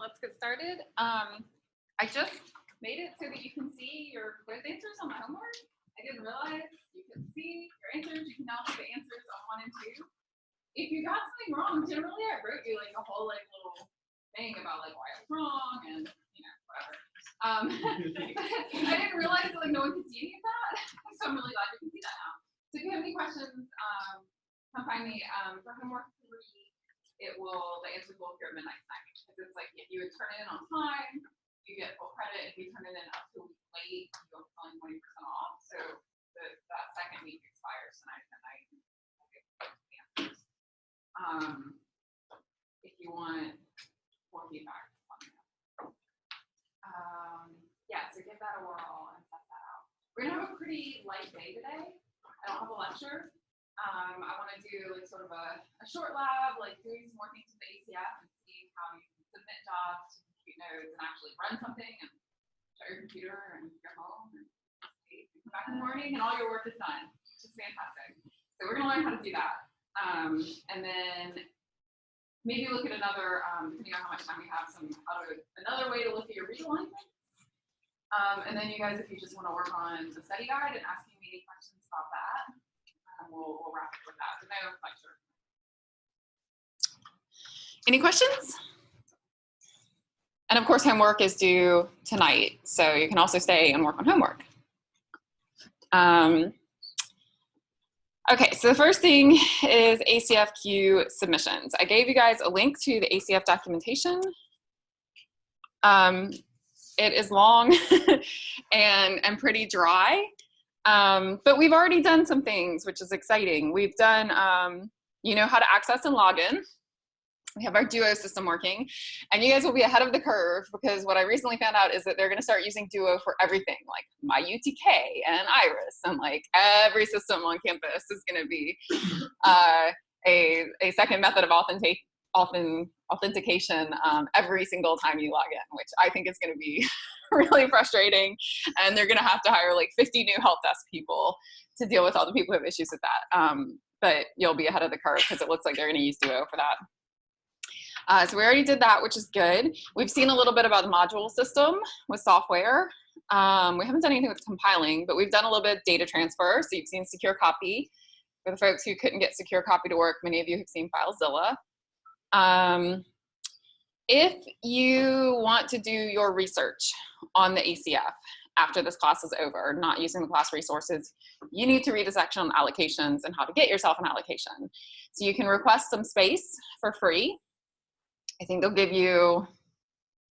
let's get started. I just made it so that you can see your quiz answers on the homework. I didn't realize you could see your answers. You can now see the answers on 1 and 2. If you got something wrong, generally I wrote you like a whole like little thing about like why I was wrong and whatever. I didn't realize that like no one could see any of that, so I'm really glad you can see that now. So if you have any questions, come find me for homework 3. The answers will appear at midnight tonight. Because it's like if you would turn it in on time, you get full credit. If you turn it in up to a week late, you go only 20% off. So that second week expires tonight at night. If you want more feedback, let me know. Yeah, so give that a whirl and test that out. We're gonna have a pretty light day today. I don't have a lecture. I want to do like sort of a short lab, like doing some more things with the ACF and see how you can submit jobs to compute nodes and actually run something and shut your computer and go home and come back in the morning and all your work is done, which is fantastic. So we're going to learn how to do that. And then maybe look at another, depending on how much time we have, another way to look at your read alignment. And then you guys, if you just want to work on the study guide and asking me any questions about that, we'll wrap up with that. So no lecture. Any questions? And of course, homework is due tonight, so you can also stay and work on homework. Okay, so the first thing is ACFQ submissions. I gave you guys a link to the ACF documentation. It is long and pretty dry. But we've already done some things, which is exciting. We've done, you know how to access and log in. We have our Duo system working, and you guys will be ahead of the curve because what I recently found out is that they're going to start using Duo for everything, like my UTK and Iris, and like every system on campus is going to be a second method of authentication every single time you log in, which I think is going to be really frustrating, and they're going to have to hire like 50 new help desk people to deal with all the people who have issues with that. But you'll be ahead of the curve because it looks like they're going to use Duo for that. So we already did that, which is good. We've seen a little bit about the module system with software. We haven't done anything with compiling, but we've done a little bit of data transfer. So you've seen secure copy. For the folks who couldn't get secure copy to work, many of you have seen FileZilla. If you want to do your research on the ACF after this class is over, not using the class resources, you need to read the section on allocations and how to get yourself an allocation. So you can request some space for free. I think they'll give you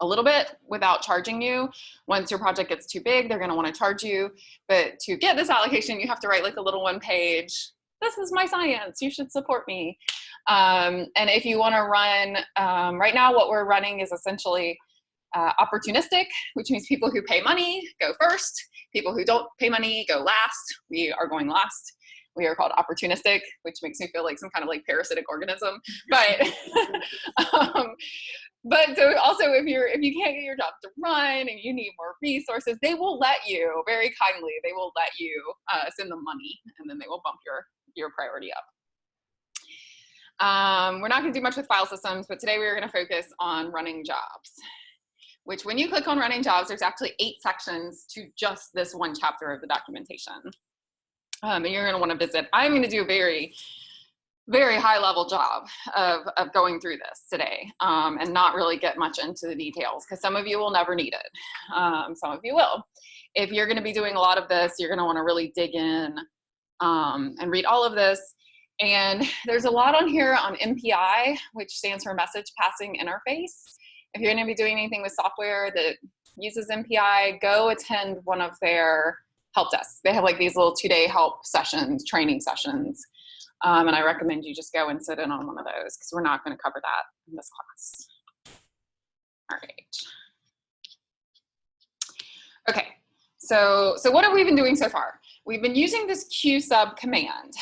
a little bit without charging you. Once your project gets too big, they're going to want to charge you. But to get this allocation, you have to write like a little 1-page, this is my science, you should support me. And if you want to run, right now what we're running is essentially opportunistic, which means people who pay money go first. People who don't pay money go last. We are going last. We are called opportunistic, which makes me feel like some kind of like parasitic organism. But but so also if you can't get your job to run and you need more resources, they will let you, very kindly, they will let you send them money, and then they will bump your priority up. We're not going to do much with file systems, but today we're going to focus on running jobs, which when you click on running jobs, there's actually 8 sections to just this one chapter of the documentation. And you're going to want to visit. I'm going to do a very, very high level job of going through this today and not really get much into the details because some of you will never need it. Some of you will. If you're going to be doing a lot of this, you're going to want to really dig in and read all of this. And there's a lot on here on MPI, which stands for Message Passing Interface. If you're going to be doing anything with software that uses MPI, go attend one of their help desks. They have like these little 2-day help sessions, training sessions. And I recommend you just go and sit in on one of those because we're not going to cover that in this class. All right. Okay, so what have we been doing so far? We've been using this qsub command,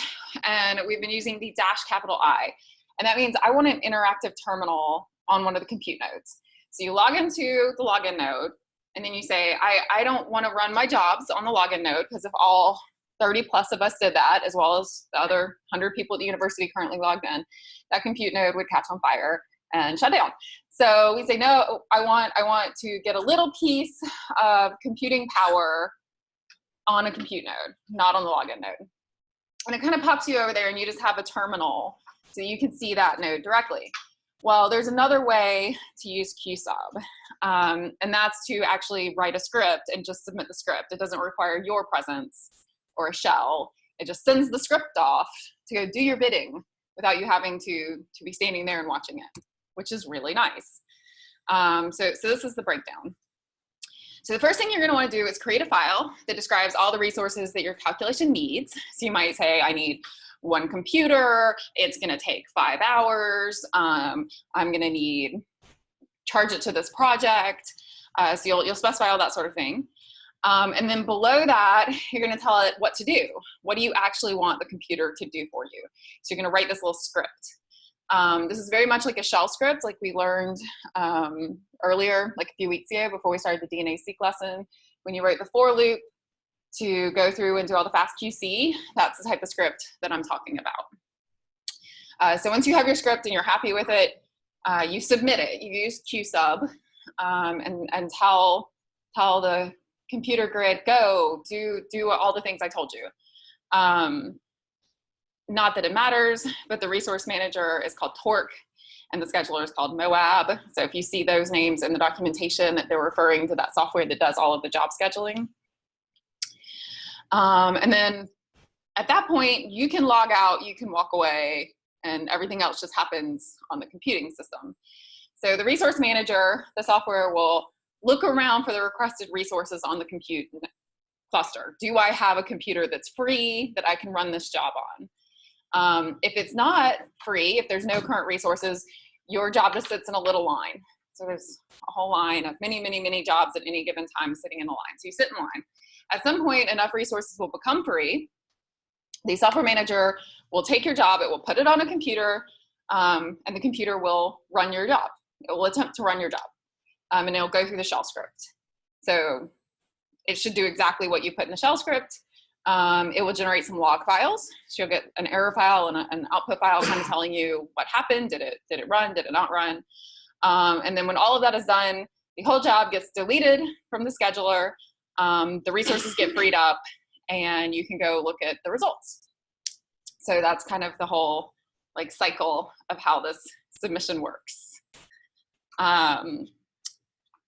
and we've been using the -I. And that means I want an interactive terminal on one of the compute nodes. So you log into the login node, and then you say, I don't want to run my jobs on the login node, because if all 30 plus of us did that, as well as the other 100 people at the university currently logged in, that compute node would catch on fire and shut down. So we say, no, I want to get a little piece of computing power on a compute node, not on the login node. And it kind of pops you over there and you just have a terminal so you can see that node directly. Well, there's another way to use QSub, and that's to actually write a script and just submit the script. It doesn't require your presence or a shell. It just sends the script off to go do your bidding without you having to be standing there and watching it, which is really nice. So this is the breakdown. So the first thing you're going to want to do is create a file that describes all the resources that your calculation needs. So you might say, I need one computer, it's going to take 5 hours, I'm going to need, charge it to this project. So you'll specify all that sort of thing. And then below that, you're going to tell it what to do. What do you actually want the computer to do for you? So you're going to write this little script. This is very much like a shell script, like we learned earlier, like a few weeks ago before we started the DNA-seq lesson. When you write the for loop to go through and do all the fast QC, that's the type of script that I'm talking about. So once you have your script and you're happy with it, you submit it. You use QSub and tell the computer grid, go, do all the things I told you. Not that it matters, but the resource manager is called Torque and the scheduler is called Moab. So if you see those names in the documentation, that they're referring to that software that does all of the job scheduling. And then at that point, you can log out, you can walk away, and everything else just happens on the computing system. So the resource manager, the software will look around for the requested resources on the compute cluster. Do I have a computer that's free that I can run this job on? If it's not free, if there's no current resources, your job just sits in a little line. So there's a whole line of many, many, many jobs at any given time sitting in a line. So you sit in line. At some point, enough resources will become free. The software manager will take your job, it will put it on a computer, and the computer will run your job. It will attempt to run your job, and it'll go through the shell script. So it should do exactly what you put in the shell script. It will generate some log files. So you'll get an error file and an output file kind of telling you what happened. Did it run? Did it not run? And then when all of that is done, the whole job gets deleted from the scheduler. The resources get freed up and you can go look at the results. So that's kind of the whole like cycle of how this submission works.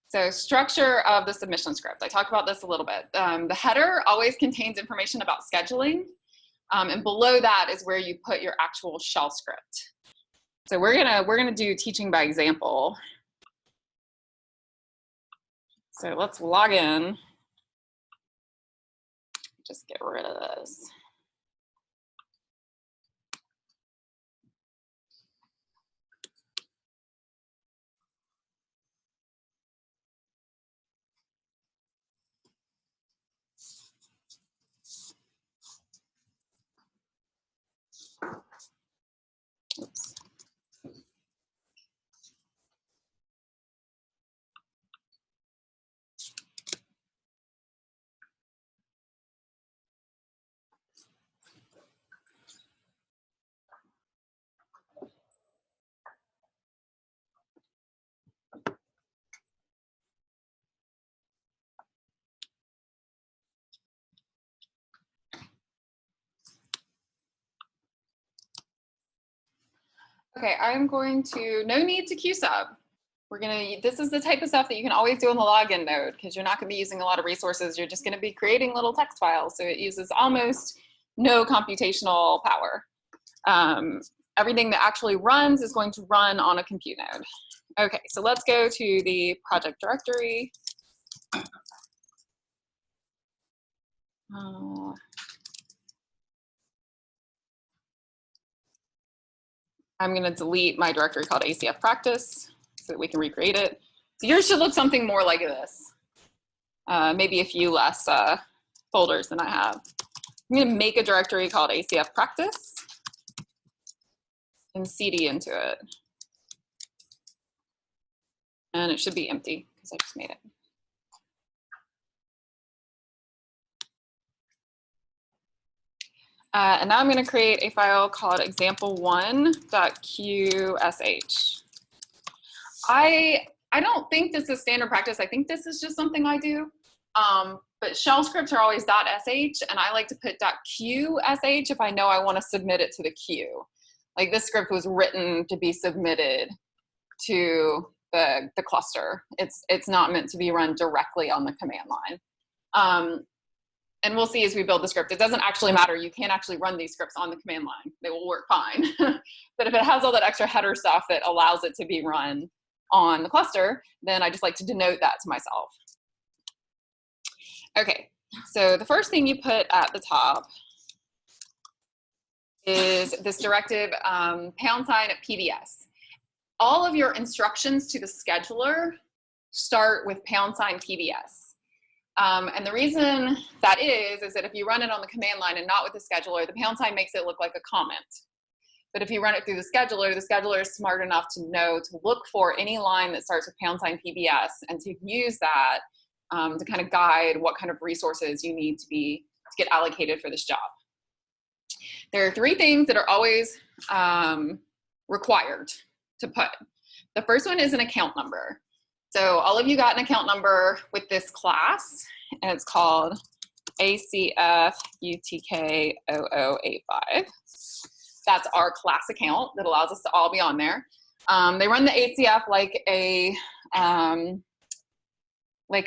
So structure of the submission script. I talked about this a little bit. The header always contains information about scheduling. And below that is where you put your actual shell script. So we're gonna do teaching by example. So let's log in. Just get rid of this. Oops. Okay, I'm going to, no need to QSub. This is the type of stuff that you can always do in the login node because you're not gonna be using a lot of resources. You're just gonna be creating little text files. So it uses almost no computational power. Everything that actually runs is going to run on a compute node. Okay, so let's go to the project directory. I'm going to delete my directory called ACF practice so that we can recreate it. So yours should look something more like this. Maybe a few less folders than I have. I'm going to make a directory called ACF practice and CD into it. And it should be empty because I just made it. And now I'm going to create a file called example1.qsh. I don't think this is standard practice. I think this is just something I do. But shell scripts are always .sh, and I like to put .qsh if I know I want to submit it to the queue. Like this script was written to be submitted to the cluster. It's not meant to be run directly on the command line. And we'll see as we build the script. It doesn't actually matter. You can actually run these scripts on the command line. They will work fine. But if it has all that extra header stuff that allows it to be run on the cluster, then I just like to denote that to myself. Okay, so the first thing you put at the top is this directive #PBS. All of your instructions to the scheduler start with #PBS. And the reason that is that if you run it on the command line and not with the scheduler, the # makes it look like a comment. But if you run it through the scheduler is smart enough to know to look for any line that starts with #PBS and to use that to kind of guide what kind of resources you need to get allocated for this job. There are 3 things that are always required to put. The first one is an account number. So all of you got an account number with this class, and it's called ACF UTK0085. That's our class account that allows us to all be on there. They run the ACF like a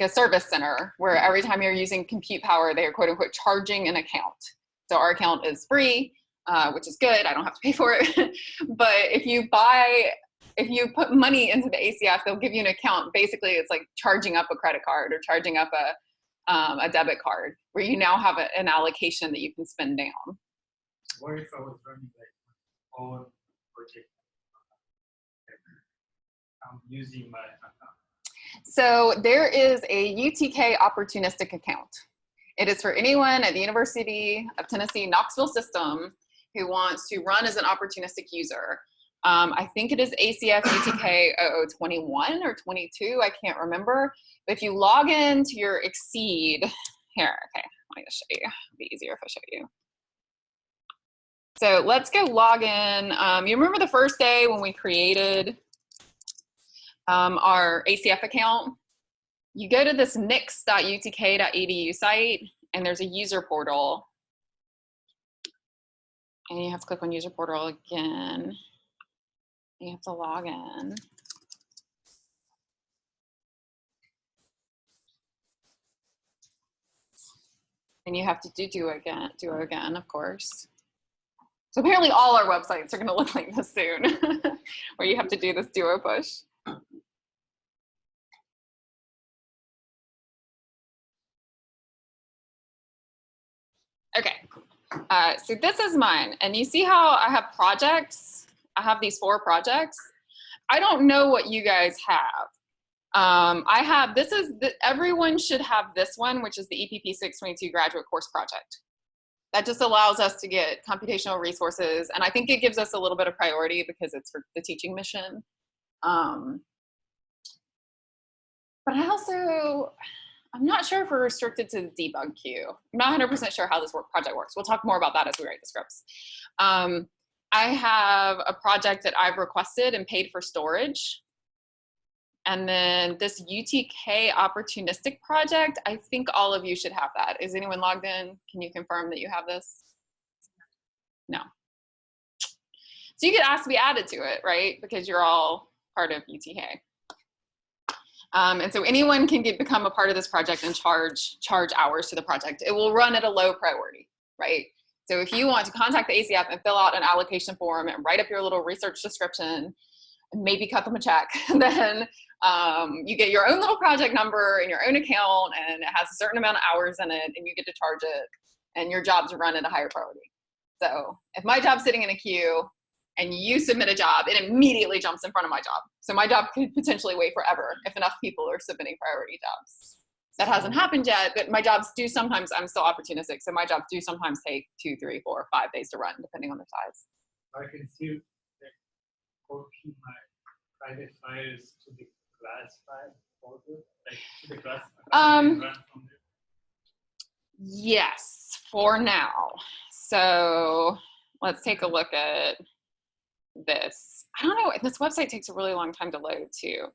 service center, where every time you're using compute power, they are quote unquote charging an account. So our account is free, which is good. I don't have to pay for it. But if you put money into the ACF, they'll give you an account. Basically, it's like charging up a credit card or charging up a debit card, where you now have an allocation that you can spend down. What if I was running like my own project? I'm using my account. So there is a UTK opportunistic account. It is for anyone at the University of Tennessee Knoxville system who wants to run as an opportunistic user. I think it is ACF UTK 0021 or 22, I can't remember. But if you log in to your Exceed, here, okay, let me just show you. It'll be easier if I show you. So let's go log in. You remember the first day when we created our ACF account? You go to this nix.utk.edu site, and there's a user portal. And you have to click on user portal again. You have to log in. And you have to do again, of course. So apparently all our websites are gonna look like this soon, where you have to do this duo push. Okay, so this is mine. And you see how I have projects? I have these 4 projects. I don't know what you guys have. Everyone should have this one, which is the EPP622 graduate course project. That just allows us to get computational resources. And I think it gives us a little bit of priority because it's for the teaching mission. But I'm not sure if we're restricted to the debug queue. I'm not 100% sure how this project works. We'll talk more about that as we write the scripts. I have a project that I've requested and paid for storage. And then this UTK opportunistic project, I think all of you should have that. Is anyone logged in? Can you confirm that you have this? No. So you get asked to be added to it, right? Because you're all part of UTK. And so anyone can become a part of this project and charge hours to the project. It will run at a low priority, right? So if you want to contact the ACF and fill out an allocation form and write up your little research description, and maybe cut them a check, then you get your own little project number and your own account, and it has a certain amount of hours in it, and you get to charge it, and your job's run at a higher priority. So if my job's sitting in a queue and you submit a job, it immediately jumps in front of my job. So my job could potentially wait forever if enough people are submitting priority jobs. That hasn't happened yet, but my jobs do sometimes, I'm still opportunistic, so my jobs do sometimes take 2, 3, 4, 5 days to run, depending on their size. I can still copy my private files to the class file folder, like to the class. Run from there. Yes, for now. So let's take a look at this. I don't know, this website takes a really long time to load too.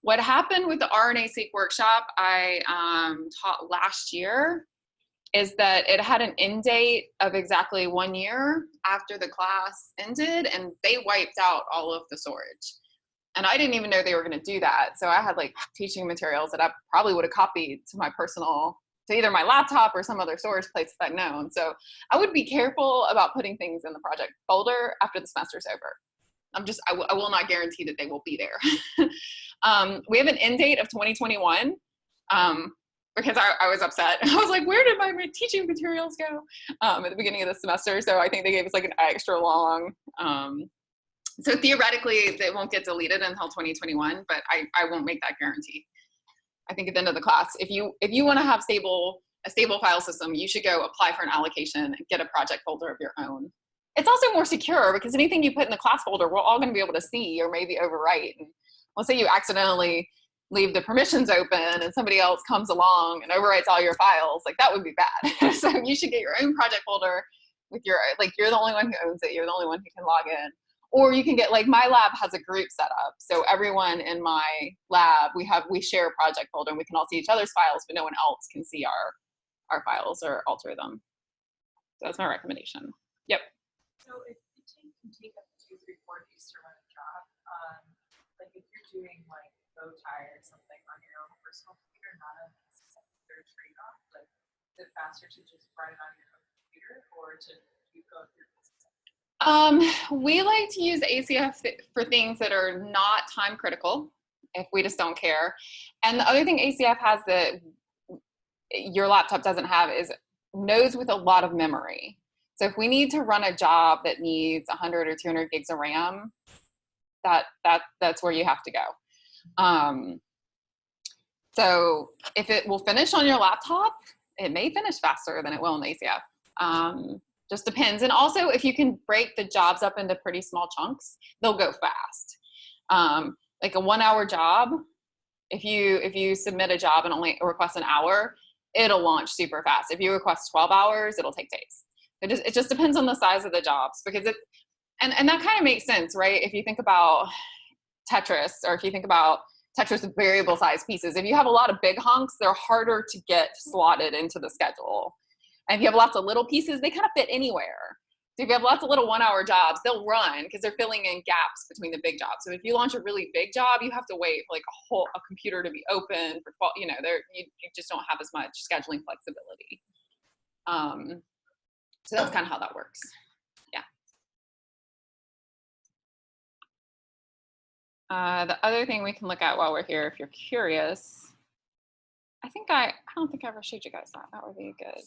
What happened with the RNA-seq workshop I taught last year is that it had an end date of exactly 1 year after the class ended, and they wiped out all of the storage. And I didn't even know they were going to do that. So I had like teaching materials that I probably would have copied to my personal, to either my laptop or some other storage place if I'd known. So I would be careful about putting things in the project folder after the semester's over. I will not guarantee that they will be there. We have an end date of 2021 because I was upset. I was like, where did my teaching materials go at the beginning of the semester? So I think they gave us like an extra long, so theoretically, they won't get deleted until 2021, but I won't make that guarantee. I think at the end of the class, if you want to have a stable file system, you should go apply for an allocation and get a project folder of your own. It's also more secure because anything you put in the class folder, we're all going to be able to see or maybe overwrite. And let's say you accidentally leave the permissions open and somebody else comes along and overwrites all your files, like that would be bad. So you should get your own project folder with your, like you're the only one who owns it, you're the only one who can log in. Or you can get, like my lab has a group set up. So everyone in my lab, we share a project folder and we can all see each other's files, but no one else can see our files or alter them. So that's my recommendation. Yep. So if it can take up to 2, 3, 4 days to run a job, like if you're doing like bow tie or something on your own personal computer, not a necessary trade-off, like is it faster to just run it on your own computer or to keep going through the system? We like to use ACF for things that are not time critical, if we just don't care. And the other thing ACF has that your laptop doesn't have is nodes with a lot of memory. So if we need to run a job that needs 100 or 200 gigs of RAM, that's where you have to go. So if it will finish on your laptop, it may finish faster than it will in ACF. Just depends. And also if you can break the jobs up into pretty small chunks, they'll go fast. Like a 1 hour job, if you submit a job and only request an hour, it'll launch super fast. If you request 12 hours, it'll take days. It just depends on the size of the jobs because and that kind of makes sense, right? If you think about Tetris or if you think about Tetris with variable size pieces, if you have a lot of big hunks, they're harder to get slotted into the schedule. And if you have lots of little pieces, they kind of fit anywhere. So if you have lots of little 1 hour jobs, they'll run because they're filling in gaps between the big jobs. So if you launch a really big job, you have to wait for like a computer to be open for 12, you just don't have as much scheduling flexibility. So that's kind of how that works. Yeah. The other thing we can look at while we're here, if you're curious, I don't think I ever showed you guys that. That would be good.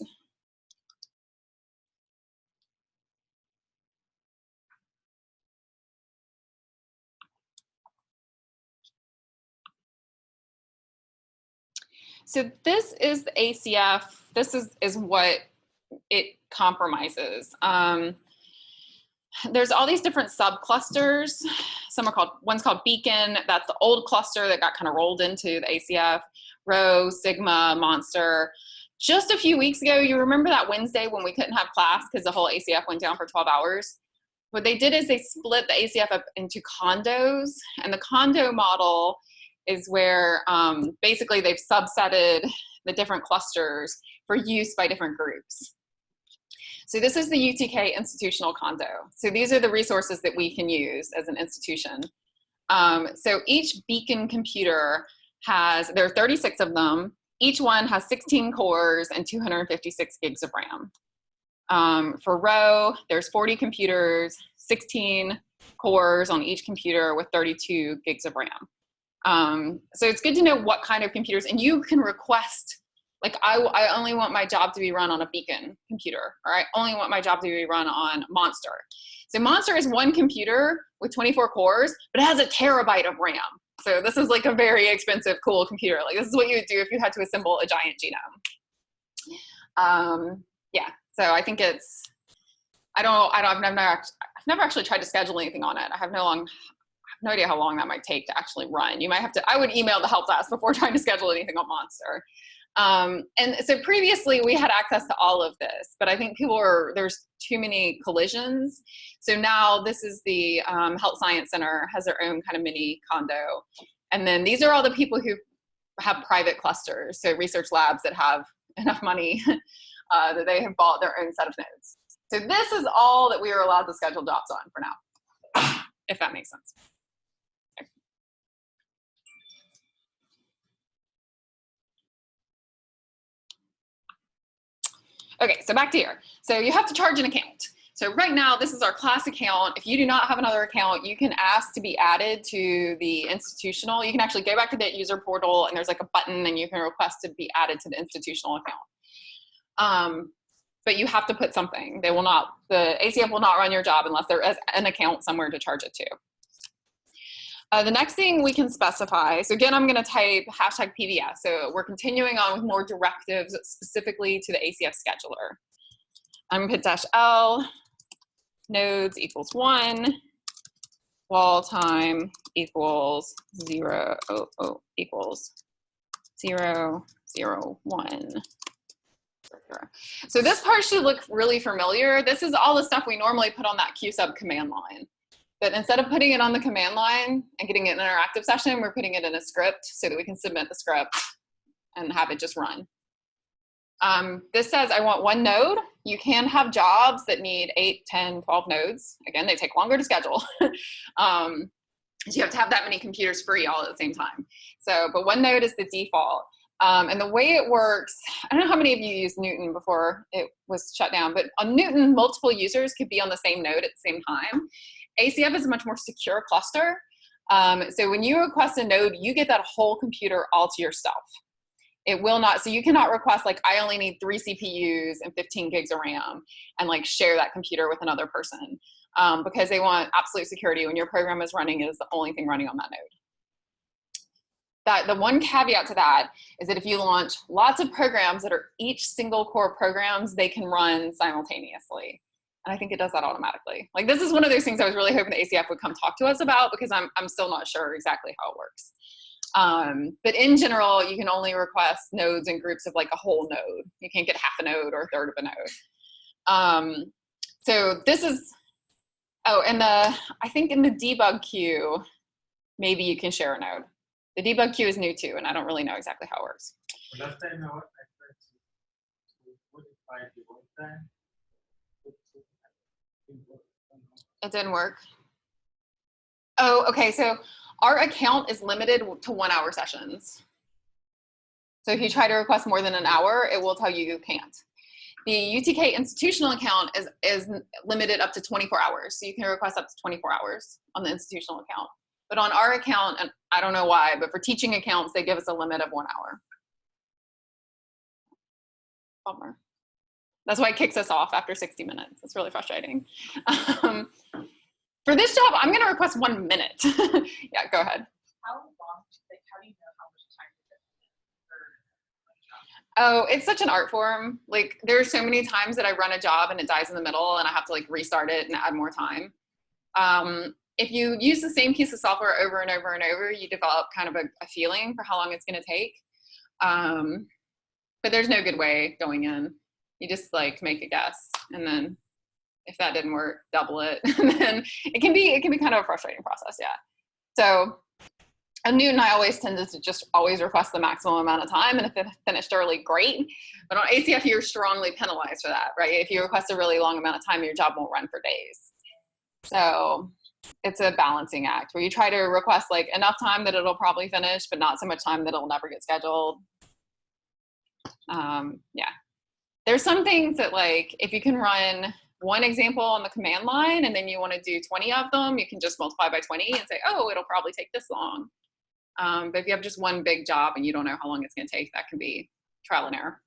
So this is the ACF. This is what it compromises. There's all these different subclusters. One's called Beacon. That's the old cluster that got kind of rolled into the ACF. Rho, Sigma, Monster. Just a few weeks ago, you remember that Wednesday when we couldn't have class because the whole ACF went down for 12 hours? What they did is they split the ACF up into condos, and the condo model is where basically they've subsetted the different clusters for use by different groups. So this is the UTK institutional condo. So these are the resources that we can use as an institution. So each Beacon computer there are 36 of them. Each one has 16 cores and 256 gigs of RAM. For Rho, there's 40 computers, 16 cores on each computer with 32 gigs of RAM. So it's good to know what kind of computers, and you can request, like I only want my job to be run on a Beacon computer, or I only want my job to be run on Monster. So Monster is one computer with 24 cores, but it has 1 terabyte of RAM. So this is like a very expensive, cool computer. Like this is what you would do if you had to assemble a giant genome. Yeah, so I think I've never actually tried to schedule anything on it. I have no idea how long that might take to actually run. You might have to, I would email the help desk before trying to schedule anything on Monster. And so previously we had access to all of this, but I think there's too many collisions. So now this is the Health Science Center has their own kind of mini condo. And then these are all the people who have private clusters. So research labs that have enough money that they have bought their own set of nodes. So this is all that we are allowed to schedule jobs on for now, if that makes sense. Okay, so back to here. So you have to charge an account. So right now, this is our class account. If you do not have another account, you can ask to be added to the institutional. You can actually go back to the user portal and there's like a button and you can request to be added to the institutional account. But you have to put something. They will not, the ACF will not run your job unless there is an account somewhere to charge it to. The next thing we can specify, so again, I'm gonna type #PBS. So we're continuing on with more directives specifically to the ACF scheduler. I'm gonna put -L, nodes equals 1, wall time equals 0, equals 0, 0, 1. So this part should look really familiar. This is all the stuff we normally put on that QSub command line. But instead of putting it on the command line and getting it in an interactive session, we're putting it in a script so that we can submit the script and have it just run. This says I want 1 node. You can have jobs that need 8, 10, 12 nodes. Again, they take longer to schedule. You have to have that many computers free all at the same time. So, but 1 node is the default. And the way it works, I don't know how many of you used Newton before it was shut down, but on Newton, multiple users could be on the same node at the same time. ACF is a much more secure cluster. So when you request a node, you get that whole computer all to yourself. It will not, so you cannot request like, I only need 3 CPUs and 15 gigs of RAM and like share that computer with another person because they want absolute security when your program is running is the only thing running on that node. The one caveat to that is that if you launch lots of programs that are each single core programs, they can run simultaneously. And I think it does that automatically. Like this is one of those things I was really hoping the ACF would come talk to us about because I'm still not sure exactly how it works. But in general, you can only request nodes in groups of like a whole node. You can't get half a node or a third of a node. So this is, oh, and I think in the debug queue, maybe you can share a node. The debug queue is new too, and I don't really know exactly how it works. Last time I tried to modify the work time. It didn't work. Oh, okay, so our account is limited to 1-hour sessions. So if you try to request more than an hour, it will tell you you can't. The UTK institutional account is limited up to 24 hours. So you can request up to 24 hours on the institutional account. But on our account, and I don't know why, but for teaching accounts, they give us a limit of 1 hour. Bummer. That's why it kicks us off after 60 minutes. It's really frustrating. For this job, I'm going to request 1 minute. Yeah, go ahead. How long, like, how do you know how much time to get for Oh, it's such an art form. Like, there are so many times that I run a job and it dies in the middle and I have to like restart it and add more time. If you use the same piece of software over and over and over, you develop kind of a feeling for how long it's going to take. But there's no good way going in. You just like make a guess, and then if that didn't work, double it. And then it can be kind of a frustrating process, yeah. So on Newton, I always tended to just always request the maximum amount of time, and if it finished early, great. But on ACF, you're strongly penalized for that, right? If you request a really long amount of time, your job won't run for days. So it's a balancing act where you try to request like enough time that it'll probably finish, but not so much time that it'll never get scheduled. Yeah. There's some things that like, if you can run one example on the command line and then you want to do 20 of them, you can just multiply by 20 and say, oh, it'll probably take this long. But if you have just one big job and you don't know how long it's going to take, that can be trial and error.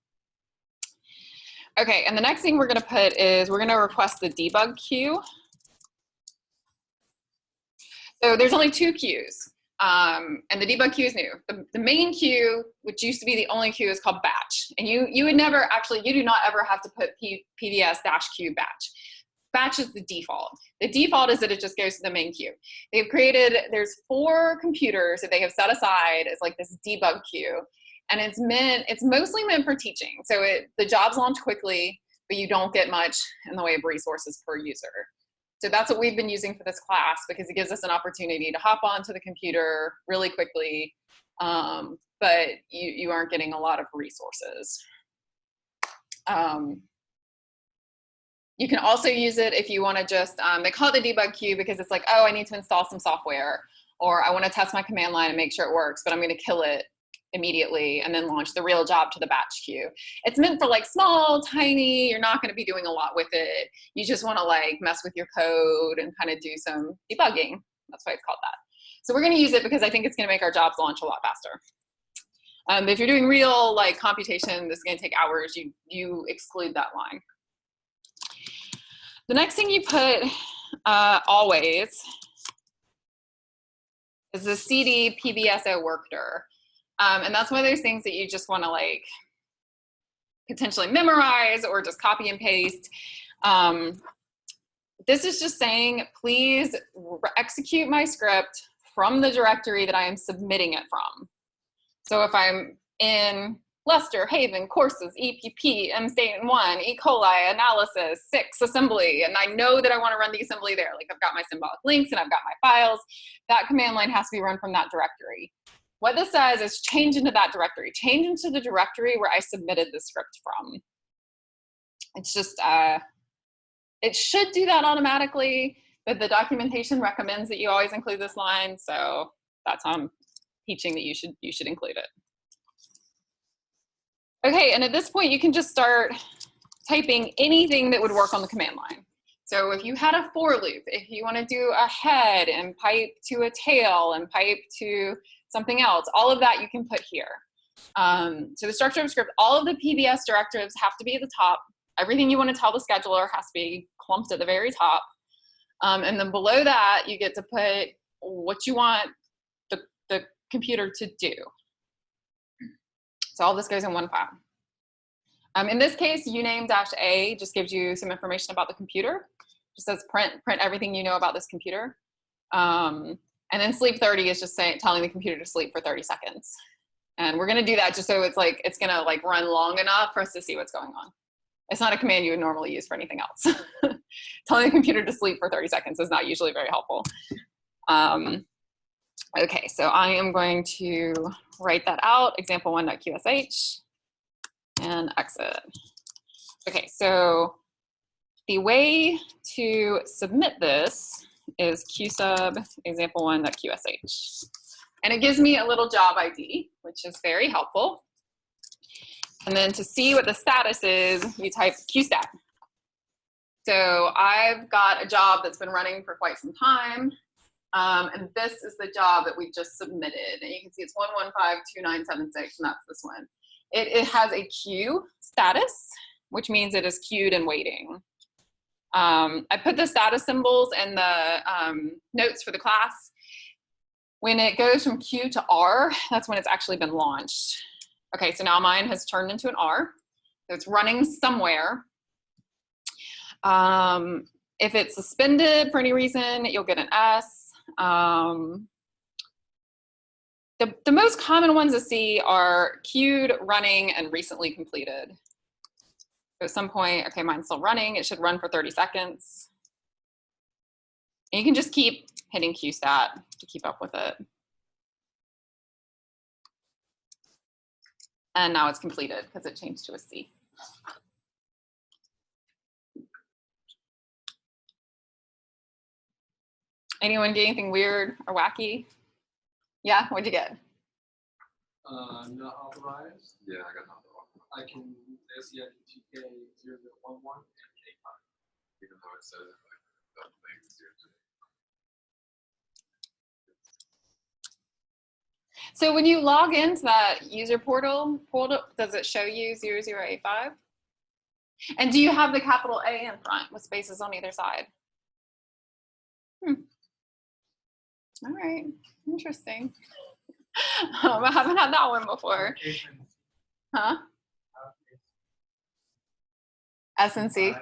Okay, and the next thing we're going to put is we're going to request the debug queue. So there's only 2 queues. And the debug queue is new. The main queue, which used to be the only queue, is called batch. And you would never actually, you do not ever have to put PBS-Q batch. Batch is the default. The default is that it just goes to the main queue. They've created, there's 4 computers that they have set aside as like this debug queue. And it's mostly meant for teaching. So the jobs launch quickly, but you don't get much in the way of resources per user. So that's what we've been using for this class, because it gives us an opportunity to hop onto the computer really quickly, but you aren't getting a lot of resources. You can also use it if you want to just, they call it the debug queue because it's like, oh, I need to install some software, or I want to test my command line and make sure it works, but I'm going to kill it immediately and then launch the real job to the batch queue. It's meant for like small, tiny, you're not going to be doing a lot with it. You just want to like mess with your code and kind of do some debugging. That's why it's called that. So we're going to use it because I think it's going to make our jobs launch a lot faster. If you're doing real like computation, this is going to take hours, you exclude that line. The next thing you put always is the CD PBSO workdir. And that's one of those things that you just want to like potentially memorize or just copy and paste. This is just saying, please execute my script from the directory that I am submitting it from. So if I'm in Lester, Haven, courses, EPP, MState1, E. coli, analysis, 6, assembly, and I know that I want to run the assembly there, like I've got my symbolic links and I've got my files, that command line has to be run from that directory. What this says is change into that directory, change into the directory where I submitted the script from. It's just, it should do that automatically, but the documentation recommends that you always include this line, so that's how I'm teaching that you should include it. Okay, and at this point you can just start typing anything that would work on the command line. So if you had a for loop, if you want to do a head and pipe to a tail and pipe to something else, all of that you can put here. So the structure of script, all of the PBS directives have to be at the top. Everything you want to tell the scheduler has to be clumped at the very top. And then below that, you get to put what you want the computer to do. So all this goes in one file. In this case, uname-a just gives you some information about the computer. Just says print everything you know about this computer. And then sleep 30 is just telling the computer to sleep for 30 seconds. And we're gonna do that just so it's gonna like run long enough for us to see what's going on. It's not a command you would normally use for anything else. Telling the computer to sleep for 30 seconds is not usually very helpful. Okay, so I am going to write that out, example1.qsh, and exit. Okay, so the way to submit this is qsub example1.qsh. And it gives me a little job ID, which is very helpful. And then to see what the status is, you type qstat. So I've got a job that's been running for quite some time. And this is the job that we just submitted. And you can see it's 1152976, and that's this one. It has a queue status, which means it is queued and waiting. I put the status symbols in the notes for the class. When it goes from Q to R, that's when it's actually been launched. Okay, so now mine has turned into an R. So it's running somewhere. If it's suspended for any reason, you'll get an S. The most common ones to see are queued, running, and recently completed. So at some point, okay, mine's still running. It should run for 30 seconds. And you can just keep hitting qstat to keep up with it. And now it's completed because it changed to a C. Anyone get anything weird or wacky? Yeah, what'd you get? Not authorized. Yeah, I got not authorized. I can SEITK 0011 and K5. Even though it says like that thing's here too. So when you log into that user portal, does it show you 0085? And do you have the capital A in front with spaces on either side? All right, interesting. I haven't had that one before. Huh? S and C.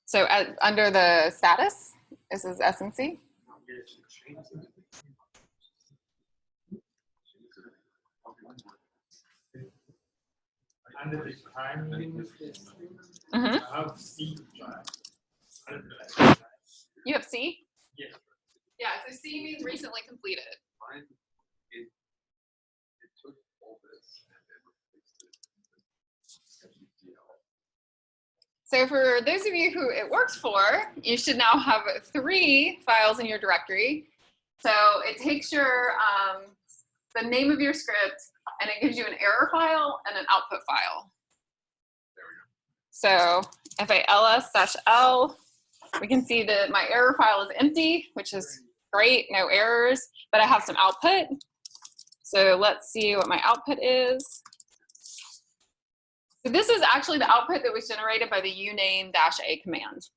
So under the status, This is S&C. Under the time Mm-hmm. I have C drive. You have C? Yes. Yeah, so C means recently completed. Mine, it took all this and then replaced it with GTL. So for those of you who it works for, you should now have 3 files in your directory. So it takes your the name of your script and it gives you an error file and an output file. There we go. So if I ls-l, we can see that my error file is empty, which is great, no errors, but I have some output. So let's see what my output is. So this is actually the output that was generated by the uname-a command.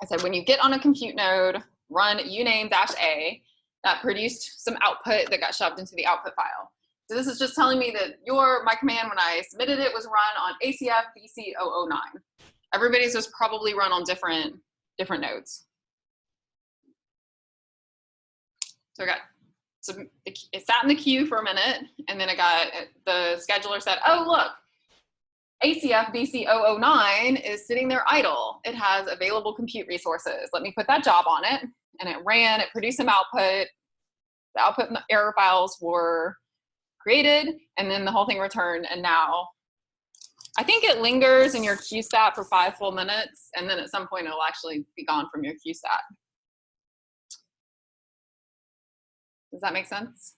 I said when you get on a compute node, run uname-a, that produced some output that got shoved into the output file. So this is just telling me that my command when I submitted it was run on ACF BC009. Everybody's was probably run on different nodes. So it sat in the queue for a minute, and then the scheduler said, oh, look, ACF BC009 is sitting there idle. It has available compute resources. Let me put that job on it. And it ran, it produced some output. The output and the error files were created, and then the whole thing returned. And now, I think it lingers in your QStat for 5 full minutes, and then at some point it'll actually be gone from your QStat. Does that make sense?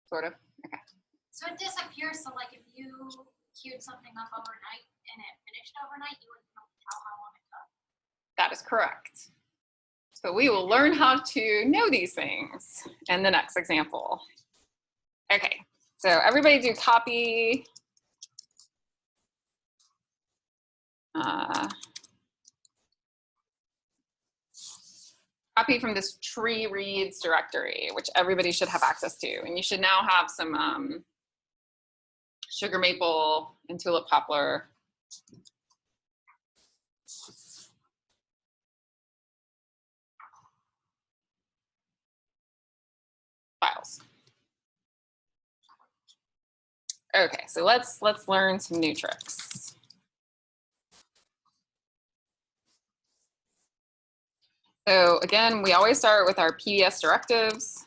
Sort of, okay. So it disappears, so like if you queued something up overnight and it finished overnight, you wouldn't know how long it took. That is correct. So we will learn how to know these things in the next example. Okay, so everybody do copy. Copy from this tree reads directory, which everybody should have access to. And you should now have some sugar maple and tulip poplar files. Okay, so let's learn some new tricks. So again, we always start with our PBS directives.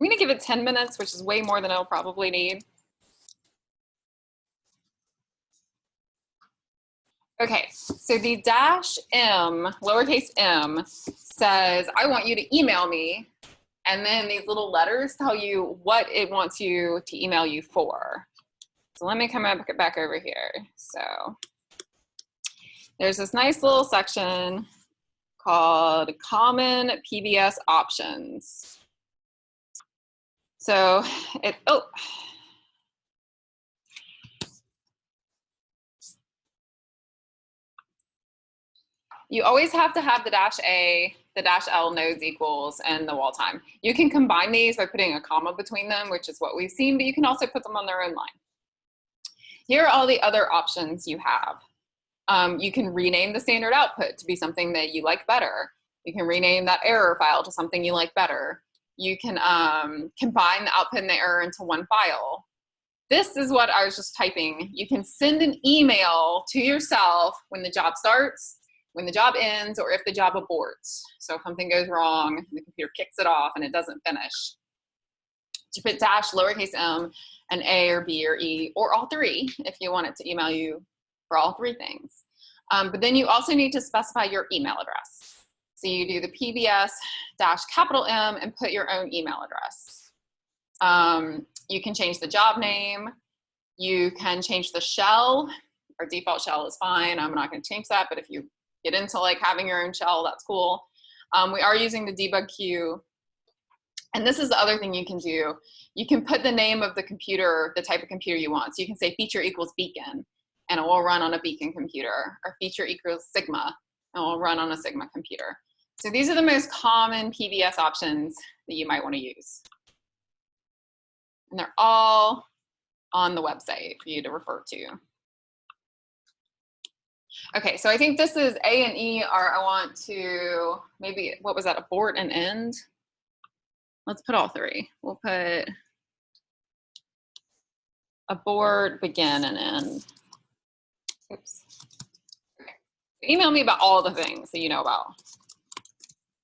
I'm gonna give it 10 minutes, which is way more than I'll probably need. Okay, so the -m, lowercase m, says, I want you to email me. And then these little letters tell you what it wants you to email you for. So let me come back over here. So there's this nice little section called Common PBS Options. So you always have to have the -a, the -l nodes equals, and the wall time. You can combine these by putting a comma between them, which is what we've seen, but you can also put them on their own line. Here are all the other options you have. You can rename the standard output to be something that you like better. You can rename that error file to something you like better. You can combine the output and the error into one file. This is what I was just typing. You can send an email to yourself when the job starts, when the job ends, or if the job aborts. So if something goes wrong, the computer kicks it off and it doesn't finish. To put dash, lowercase m, and A or B or E, or all three, if you want it to email you for all 3 things. But then you also need to specify your email address. So you do the PBS -M and put your own email address. You can change the job name. You can change the shell. Our default shell is fine. I'm not going to change that, but if you get into like having your own shell, that's cool. We are using the debug queue And this is the other thing you can do. You can put the name of the computer, the type of computer you want. So you can say feature equals beacon, and it will run on a beacon computer, or feature equals Sigma, and it will run on a Sigma computer. So these are the most common PBS options that you might want to use. And they're all on the website for you to refer to. Okay, so I think this is A and E are, I want to, maybe, what was that, abort and end? Let's put all three. We'll put abort, begin, and end. Oops. Okay. Email me about all the things that you know about.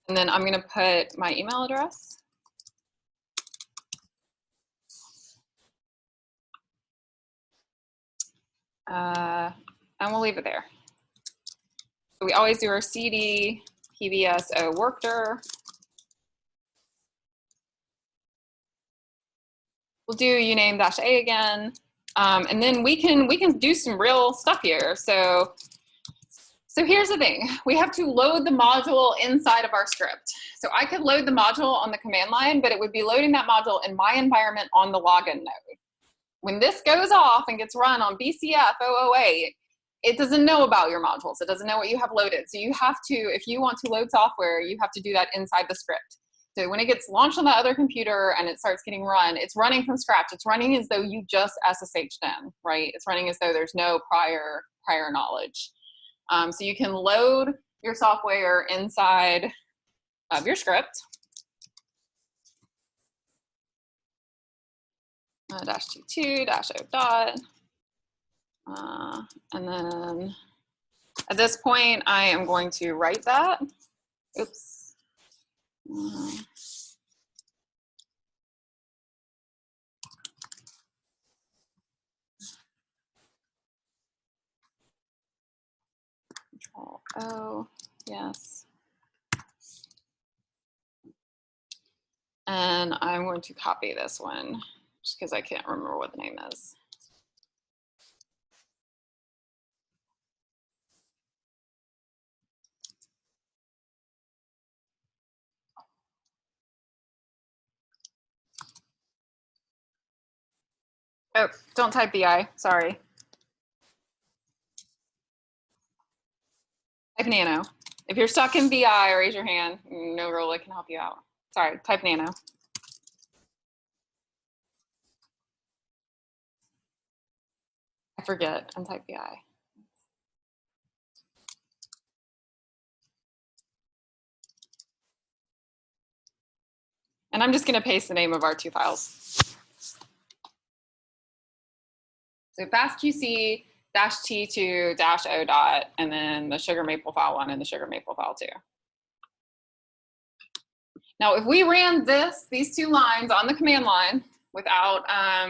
And then I'm gonna put my email address. And we'll leave it there. So we always do our CD, PBSO workdir. We'll do uname-a again. And then we can do some real stuff here. So here's the thing. We have to load the module inside of our script. So I could load the module on the command line, but it would be loading that module in my environment on the login node. When this goes off and gets run on BCF 008, it doesn't know about your modules. It doesn't know what you have loaded. So you have to, if you want to load software, you have to do that inside the script. So when it gets launched on that other computer and it starts getting run, it's running from scratch. It's running as though you just SSH'd in, right? It's running as though there's no prior knowledge. So you can load your software inside of your script. -t2 -o dot. And then at this point, I am going to write that. Oops. Control O, yes. And I'm going to copy this one just because I can't remember what the name is. Oh, don't type BI, sorry. Type nano. If you're stuck in BI, raise your hand. No Rolla can help you out. Sorry, type nano. I forget, and type BI. And I'm just gonna paste the name of our two files. So fastqc-t2-o dot, and then the sugar maple file 1 and the sugar maple file 2. Now, if we ran these two lines on the command line without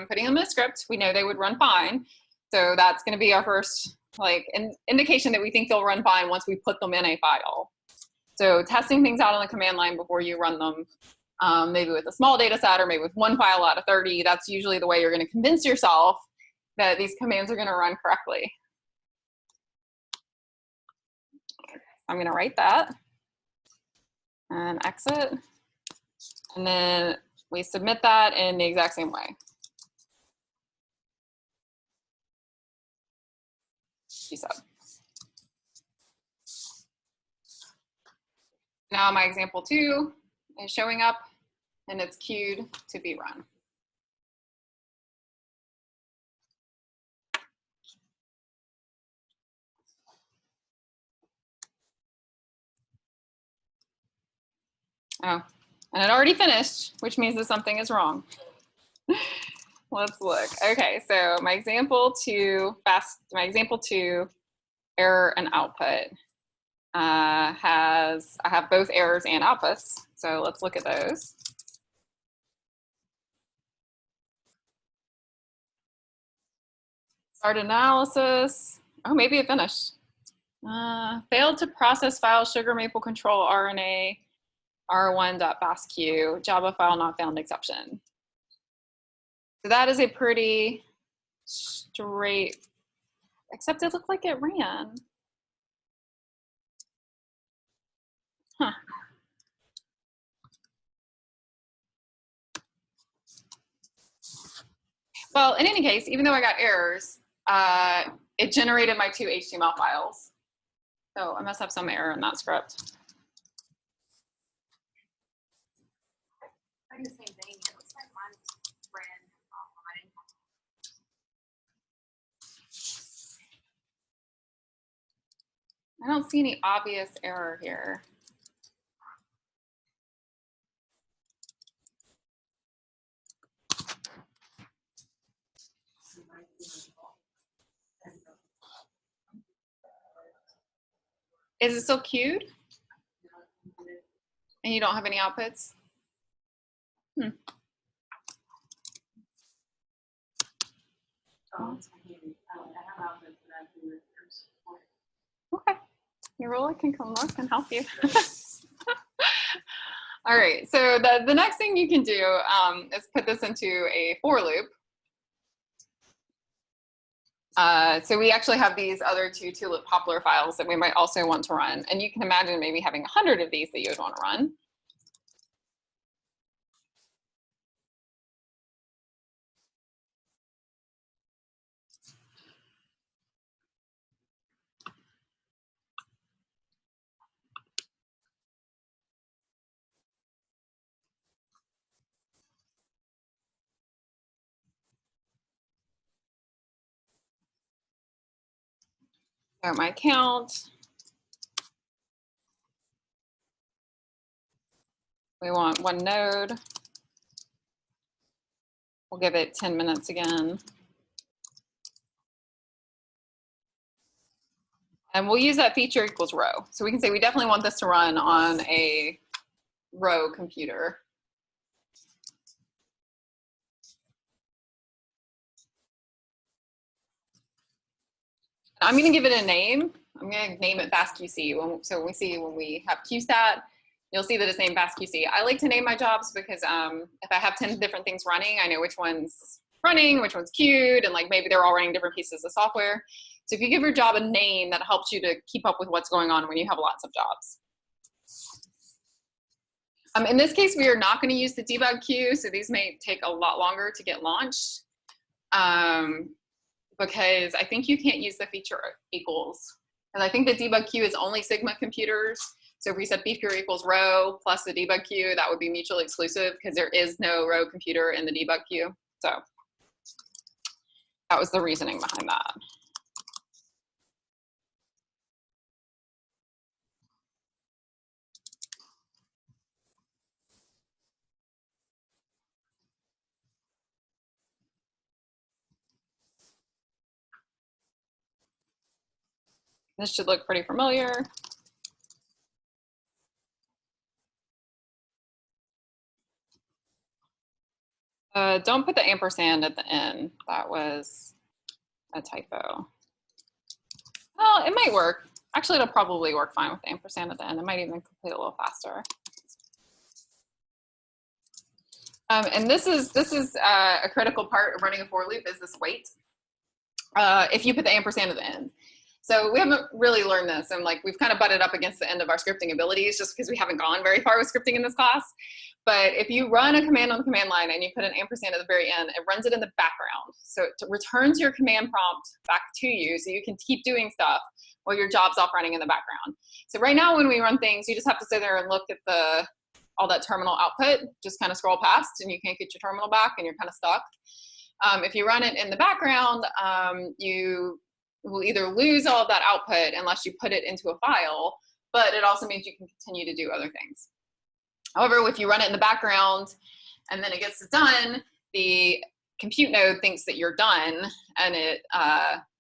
putting them in the script, we know they would run fine. So that's gonna be our first indication that we think they'll run fine once we put them in a file. So testing things out on the command line before you run them, maybe with a small data set or maybe with one file out of 30, that's usually the way you're gonna convince yourself that these commands are gonna run correctly. I'm gonna write that and exit. And then we submit that in the exact same way. Gsub. Now my example 2 is showing up and it's queued to be run. Oh, and it already finished, which means that something is wrong. Let's look. Okay, so my example 2 error and output I have both errors and outputs. So let's look at those. Start analysis. Oh, maybe it finished. Failed to process file sugar maple control RNA r1.basq Java file not found exception. So that is a pretty straight, except it looked like it ran. Huh. Well, in any case, even though I got errors, it generated my 2 HTML files. So I must have some error in that script. I'm the same thing. It looks like mine ran offline. I don't see any obvious error here. Is it still queued? And you don't have any outputs? Hmm. Okay. Your ruler can come look and help you. All right, so the next thing you can do is put this into a for loop. So we actually have these other 2 tulip poplar files that we might also want to run. And you can imagine maybe having 100 of these that you would want to run. So my count. We want 1 node. We'll give it 10 minutes again. And we'll use that feature equals row. So we can say we definitely want this to run on a row computer. I'm going to give it a name. I'm going to name it FastQC. So when we have QStat, you'll see that it's named FastQC. I like to name my jobs because if I have 10 different things running, I know which one's running, which one's queued, and like maybe they're all running different pieces of software. So if you give your job a name, that helps you to keep up with what's going on when you have lots of jobs. In this case, we are not going to use the debug queue, so these may take a lot longer to get launched. Because I think you can't use the feature equals. And I think the debug queue is only Sigma computers. So if we said feature equals row plus the debug queue, that would be mutually exclusive because there is no row computer in the debug queue. So that was the reasoning behind that. This should look pretty familiar. Don't put the ampersand at the end. That was a typo. Well, it might work. Actually, it'll probably work fine with the ampersand at the end. It might even complete a little faster. And this is a critical part of running a for loop is this wait. If you put the ampersand at the end. So we haven't really learned this, and like we've kind of butted up against the end of our scripting abilities just because we haven't gone very far with scripting in this class. But if you run a command on the command line and you put an ampersand at the very end, it runs it in the background. So it returns your command prompt back to you so you can keep doing stuff while your job's off running in the background. So right now when we run things, you just have to sit there and look at all that terminal output, just kind of scroll past and you can't get your terminal back and you're kind of stuck. If you run it in the background, you will either lose all of that output unless you put it into a file, but it also means you can continue to do other things. However, if you run it in the background and then it gets done, the compute node thinks that you're done and it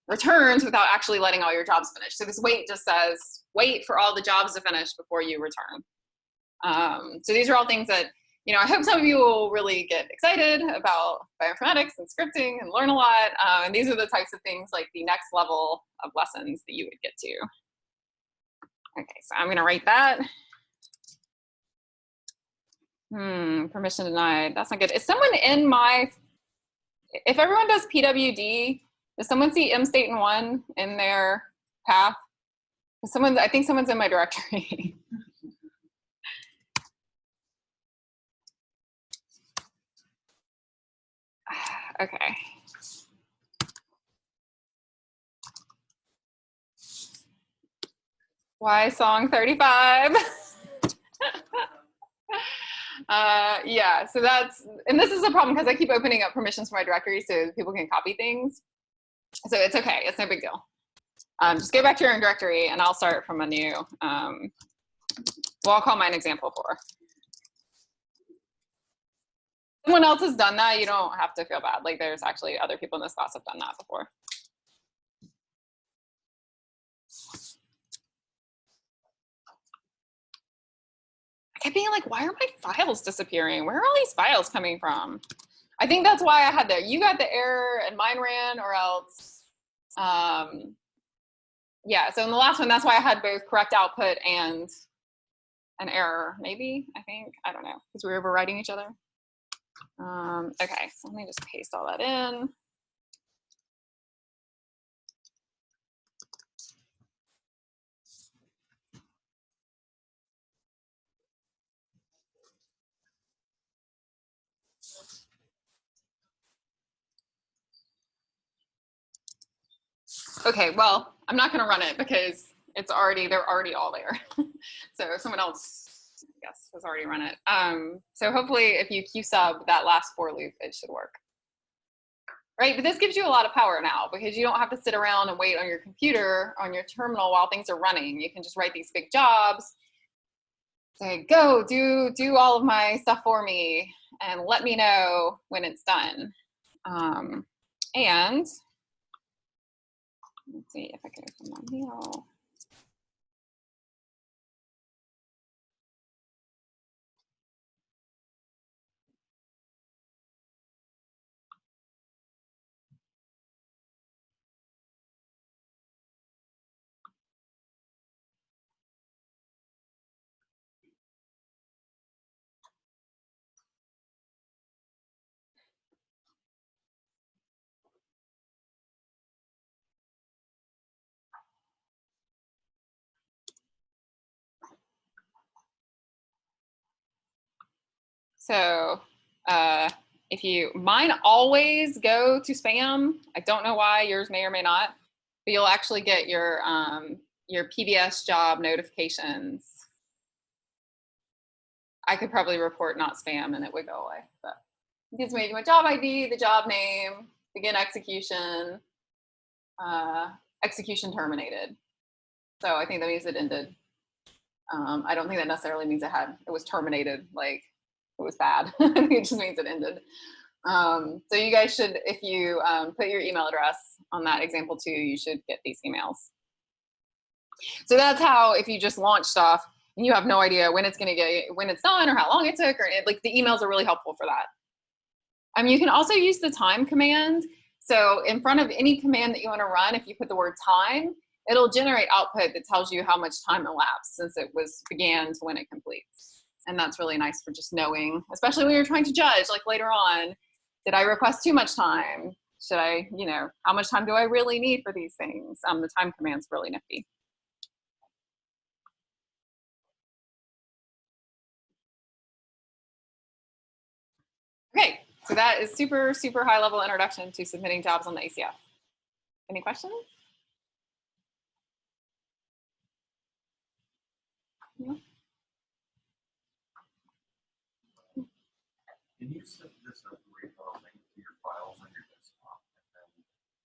returns without actually letting all your jobs finish. So this wait just says, wait for all the jobs to finish before you return. So these are all things that, you know, I hope some of you will really get excited about bioinformatics and scripting and learn a lot. And these are the types of things like the next level of lessons that you would get to. Okay, so I'm gonna write that. Permission denied, that's not good. Is someone in if everyone does PWD, does someone see mstate1 in their path? I think someone's in my directory. Okay. Why song 35? Yeah, so that's, and this is a problem because I keep opening up permissions for my directory so people can copy things. So it's okay, it's no big deal. Just go back to your own directory and I'll start from a new, well, I'll call mine example 4. Someone else has done that, you don't have to feel bad. Like there's actually other people in this class have done that before. I kept being like, why are my files disappearing? Where are all these files coming from? I think that's why I had that. You got the error and mine ran, or else, yeah, so in the last one, that's why I had both correct output and an error, maybe, I think, I don't know, because we were overwriting each other. Okay, so let me just paste all that in. Okay, well, I'm not gonna run it because it's already, they're already all there. So someone else, I guess, has already run it. So hopefully if you Q sub that last for loop, it should work. Right, but this gives you a lot of power now because you don't have to sit around and wait on your computer, on your terminal while things are running. You can just write these big jobs, say, go, do all of my stuff for me and let me know when it's done. And let's see if I can open my mail. So if you, mine always go to spam. I don't know why, yours may or may not, but you'll actually get your PBS job notifications. I could probably report not spam and it would go away, but it gives me my job ID, the job name, begin execution, execution terminated. So I think that means it ended. I don't think that necessarily means it was terminated, like it was bad. It just means it ended. So you guys should, if you put your email address on that example 2, you should get these emails. So that's how, if you just launch stuff and you have no idea when it's when it's done or how long it took, or like the emails are really helpful for that. You can also use the time command. So in front of any command that you want to run, if you put the word time, it'll generate output that tells you how much time elapsed since it began to when it completes. And that's really nice for just knowing, especially when you're trying to judge, like later on, did I request too much time? Should I, how much time do I really need for these things? The time command's really nifty. Okay, so that is super, super high level introduction to submitting jobs on the ACF. Any questions? Yeah. Can you set this up where you have a link to your files on your desktop and then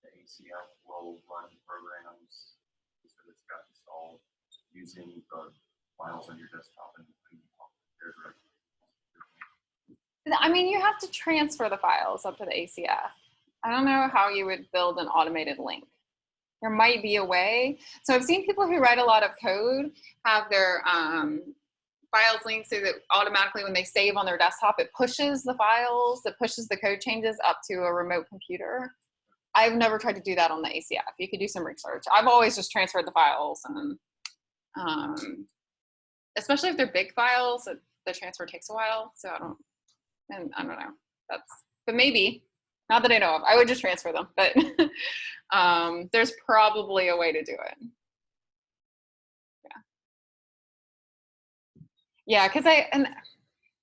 the ACF will run programs so that it's got installed using the files on your desktop and their directory? I mean, you have to transfer the files up to the ACF. I don't know how you would build an automated link. There might be a way. So I've seen people who write a lot of code have their files linked so that automatically when they save on their desktop, it pushes the files, it pushes the code changes up to a remote computer. I've never tried to do that on the ACF. You could do some research. I've always just transferred the files, and especially if they're big files, the transfer takes a while. So I don't know. But maybe, not that I know of. I would just transfer them, but there's probably a way to do it. Yeah, because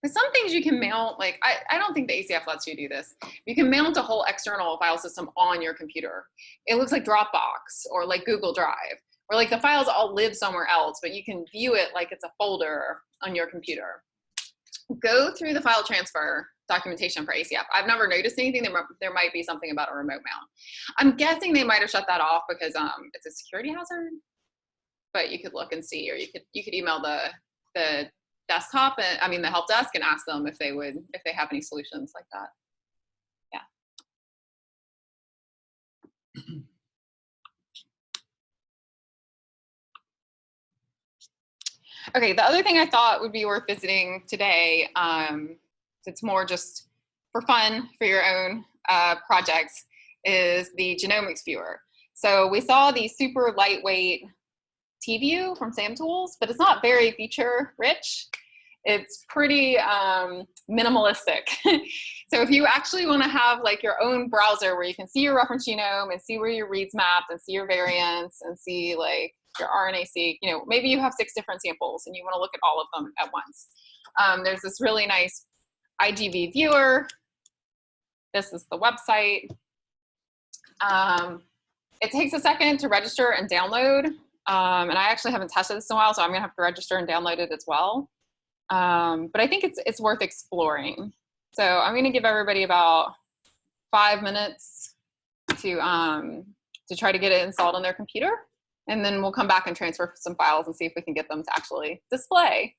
with some things you can mount, like I don't think the ACF lets you do this. You can mount a whole external file system on your computer. It looks like Dropbox or like Google Drive, where like the files all live somewhere else, but you can view it like it's a folder on your computer. Go through the file transfer documentation for ACF. I've never noticed anything. There might be something about a remote mount. I'm guessing they might have shut that off because it's a security hazard, but you could look and see, or you could email the desktop, and I mean the help desk, and ask them if they have any solutions like that. Yeah. Okay, the other thing I thought would be worth visiting today, it's more just for fun for your own projects, is the genomics viewer. So we saw the super lightweight T-View from SAMtools, but it's not very feature rich. It's pretty minimalistic. So if you actually want to have like your own browser where you can see your reference genome and see where your reads mapped and see your variants and see like your RNA-seq, you know, maybe you have 6 different samples and you want to look at all of them at once. There's this really nice IGV viewer. This is the website. It takes a second to register and download. And I actually haven't tested this in a while, so I'm gonna have to register and download it as well. But I think it's worth exploring. So I'm gonna give everybody about 5 minutes to try to get it installed on their computer. And then we'll come back and transfer some files and see if we can get them to actually display.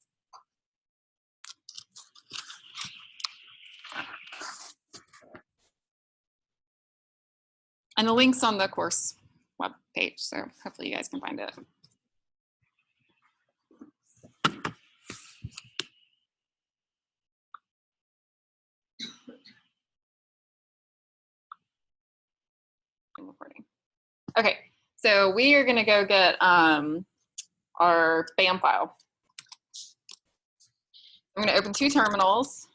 And the link's on the course web page, so hopefully you guys can find it. Recording. Okay, so we are gonna go get our BAM file. I'm gonna open 2 terminals.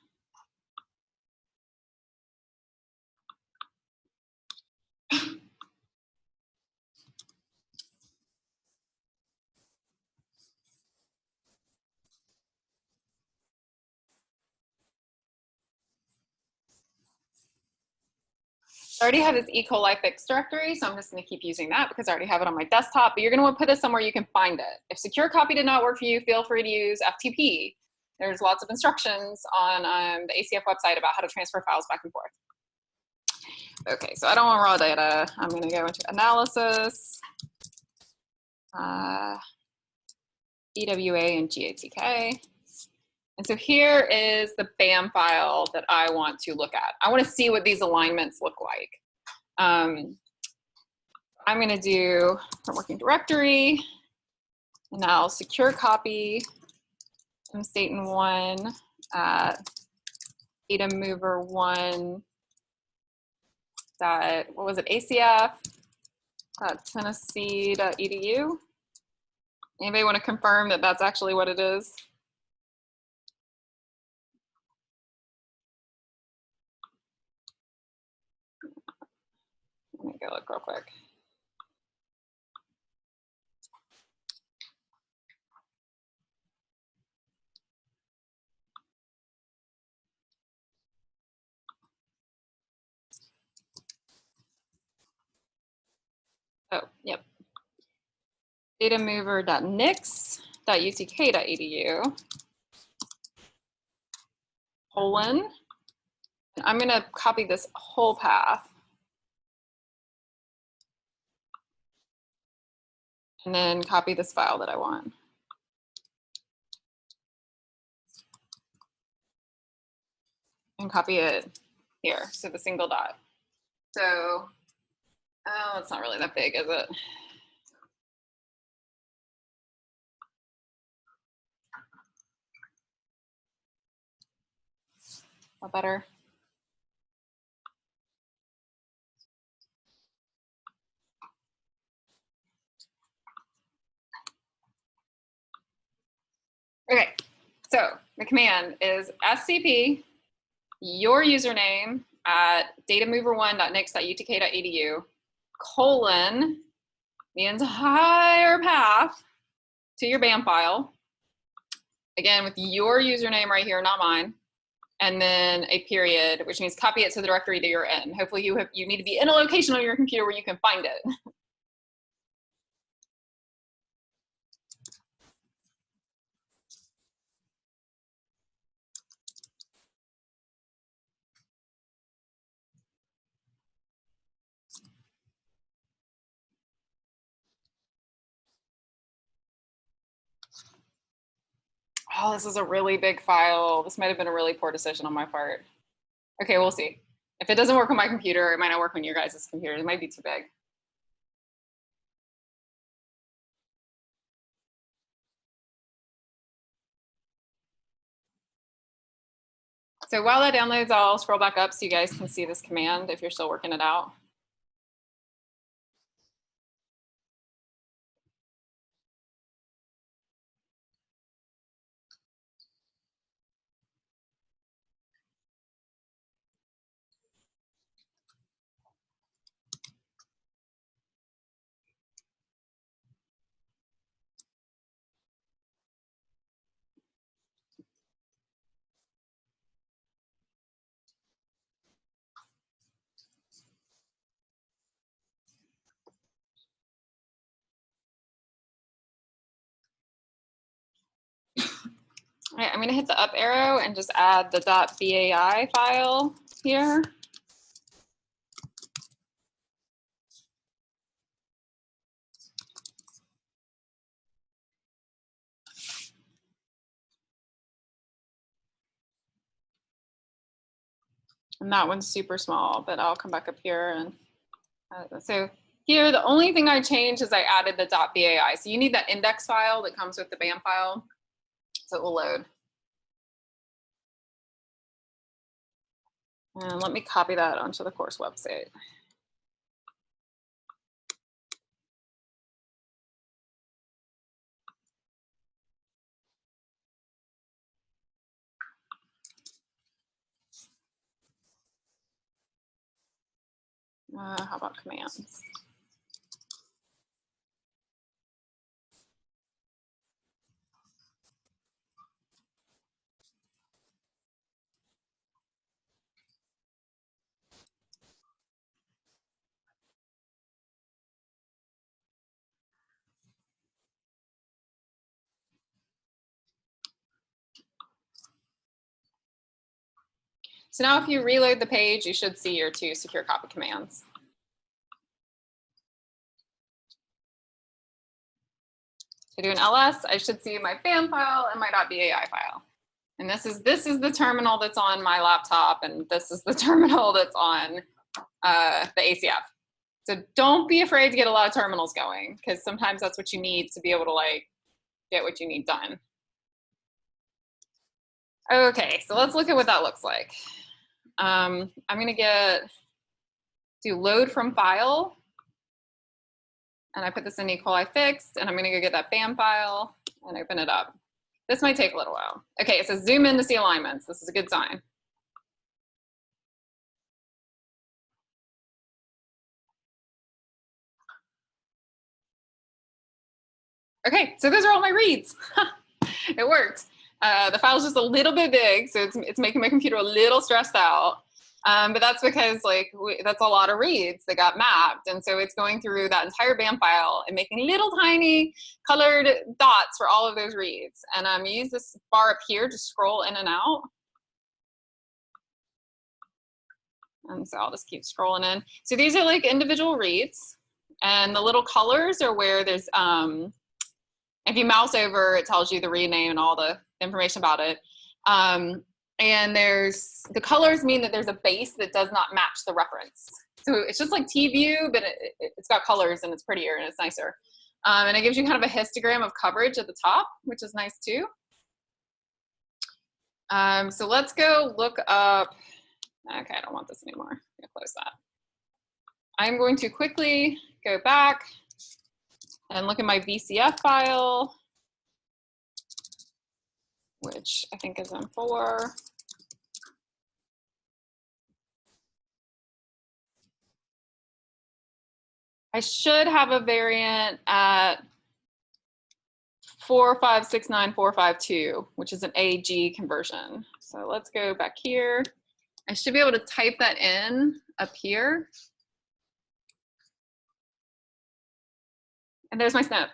I already have this E. coli fix directory, so I'm just going to keep using that because I already have it on my desktop, but you're going to want to put it somewhere you can find it. If secure copy did not work for you, feel free to use FTP. There's lots of instructions on the ACF website about how to transfer files back and forth. Okay, so I don't want raw data. I'm going to go into analysis, EWA and GATK. And so here is the BAM file that I want to look at. I want to see what these alignments look like. I'm going to do from working directory, and now secure copy from Staten 1 at data mover 1 dot, what was it, acf.tennessee.edu. Anybody want to confirm that that's actually what it is? Let me go look real quick. Oh, yep. datamover.nix.utk.edu, colon. And I'm going to copy this whole path. And then copy this file that I want. And copy it here, so the single dot. So, oh, it's not really that big, is it? That better? Okay, so the command is scp your username at datamover1.nix.utk.edu colon the entire path to your BAM file. Again, with your username right here, not mine. And then a period, which means copy it to the directory that you're in. Hopefully you need to be in a location on your computer where you can find it. Oh, this is a really big file. This might have been a really poor decision on my part. Okay, we'll see. If it doesn't work on my computer, it might not work on your guys' computers. It might be too big. So while that downloads, I'll scroll back up so you guys can see this command if you're still working it out. All right, I'm gonna hit the up arrow and just add the .bai file here. And that one's super small, but I'll come back up here. And so here, the only thing I changed is I added the .bai. So you need that index file that comes with the BAM file, so it will load. And let me copy that onto the course website. How about commands? So now if you reload the page, you should see your 2 secure copy commands. So do an ls, I should see my BAM file and my .bai file. And this is the terminal that's on my laptop, and this is the terminal that's on the ACF. So don't be afraid to get a lot of terminals going, because sometimes that's what you need to be able to like get what you need done. Okay, so let's look at what that looks like. I'm gonna do load from file, and I put this in E. coli fixed, and I'm gonna go get that BAM file and open it up. This might take a little while. Okay, it says zoom in to see alignments. This is a good sign. Okay, so those are all my reads. It worked. The file's just a little bit big, so it's making my computer a little stressed out. But that's because that's a lot of reads that got mapped. And so it's going through that entire BAM file and making little tiny colored dots for all of those reads. And you use this bar up here to scroll in and out. And so I'll just keep scrolling in. So these are like individual reads. And the little colors are where there's, if you mouse over, it tells you the read name and all the information about it. And the colors mean that there's a base that does not match the reference. So it's just like T-view, but it's got colors and it's prettier and it's nicer. And it gives you kind of a histogram of coverage at the top, which is nice too. So let's go look up, okay, I don't want this anymore. I'm gonna close that. I'm going to quickly go back and look at my VCF file, which I think is M4. I should have a variant at 4569452, which is an AG conversion. So let's go back here. I should be able to type that in up here. And there's my SNP.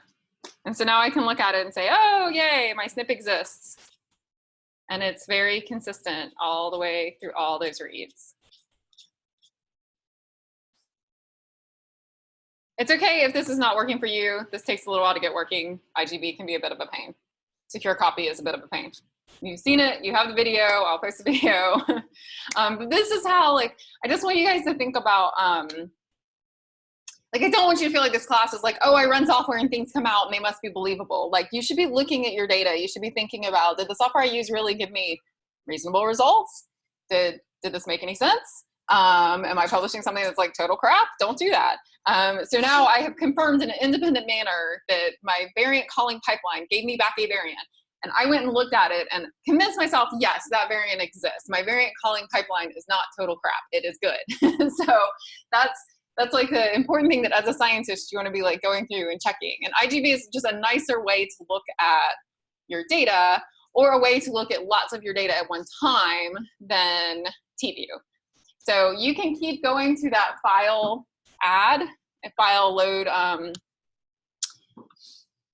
And so now I can look at it and say, oh, yay, my SNP exists. And it's very consistent all the way through all those reads. It's okay if this is not working for you. This takes a little while to get working. IGB can be a bit of a pain. secure copy is a bit of a pain. You've seen it, you have the video, I'll post the video. But this is how, like, I just want you guys to think about, like, I don't want you to feel like this class is like, oh, I run software and things come out and they must be believable. Like, you should be looking at your data. You should be thinking about, did the software I use really give me reasonable results? Did this make any sense? Am I publishing something that's like total crap? Don't do that. So now I have confirmed in an independent manner that my variant calling pipeline gave me back a variant. And I went and looked at it and convinced myself, yes, that variant exists. My variant calling pipeline is not total crap. It is good. So that's like the important thing that as a scientist, you want to be like going through and checking. And IGV is just a nicer way to look at your data, or a way to look at lots of your data at one time than TView. So you can keep going to that file add, a file load,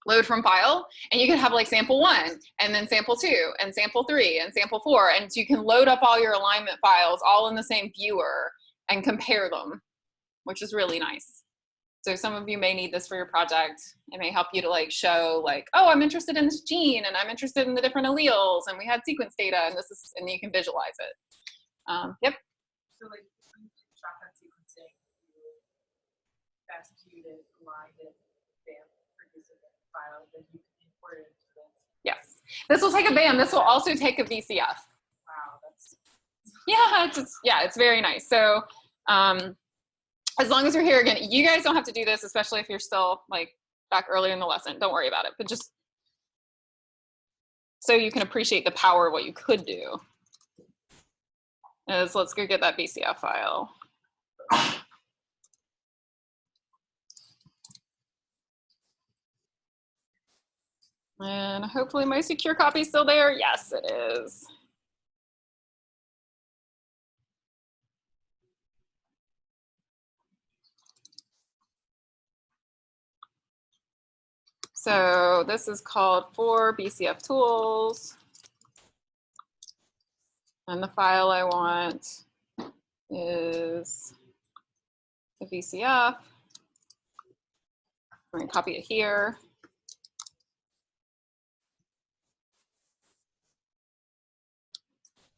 load from file, and you can have like sample 1, and then sample 2, and sample 3, and sample 4, and so you can load up all your alignment files all in the same viewer and compare them, which is really nice. So some of you may need this for your project. It may help you to like show like, oh, I'm interested in this gene and I'm interested in the different alleles and we had sequence data and this is, and you can visualize it. Yep. So like when you do shotgun sequencing, you fast queued it, aligned it, BAM, produce a file, then you can import it into this. Yes. This will take a BAM. This will also take a VCF. Wow, that's Yeah, it's very nice. So as long as you're here again, you guys don't have to do this, especially if you're still like back earlier in the lesson. Don't worry about it, but just so you can appreciate the power of what you could do is let's go get that VCF file. And hopefully my secure copy is still there. Yes, it is. So this is called for BCF tools. And the file I want is the VCF. I'm going to copy it here.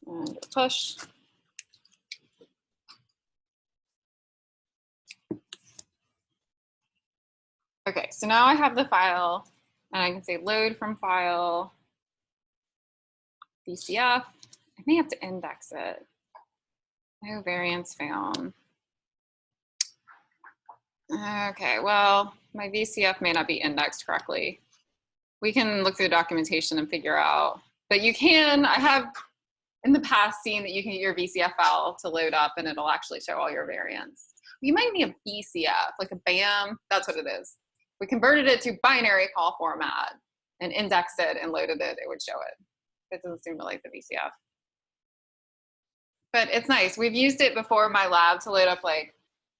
And push. Okay, so now I have the file and I can say load from file, VCF. I may have to index it. No variants found. Okay, well, my VCF may not be indexed correctly. We can look through the documentation and figure out, but you can, I have in the past seen that you can get your VCF file to load up and it'll actually show all your variants. You might need a BCF, like a BAM, that's what it is. We converted it to binary call format and indexed it and loaded it, it would show it. It doesn't seem to like the VCF. But it's nice. We've used it before in my lab to load up like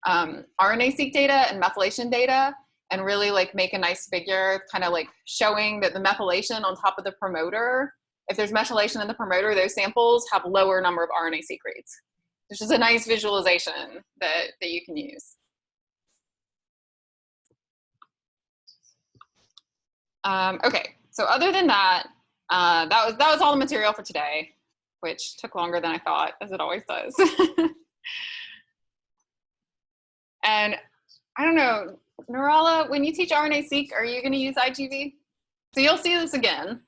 RNA-seq data and methylation data and really like make a nice figure, kind of like showing that the methylation on top of the promoter, if there's methylation in the promoter, those samples have lower number of RNA-seq reads. Which is a nice visualization that you can use. Okay, so other than that, that was all the material for today, which took longer than I thought, as it always does. And I don't know, Nirala, when you teach RNA-seq, are you going to use IGV? So you'll see this again.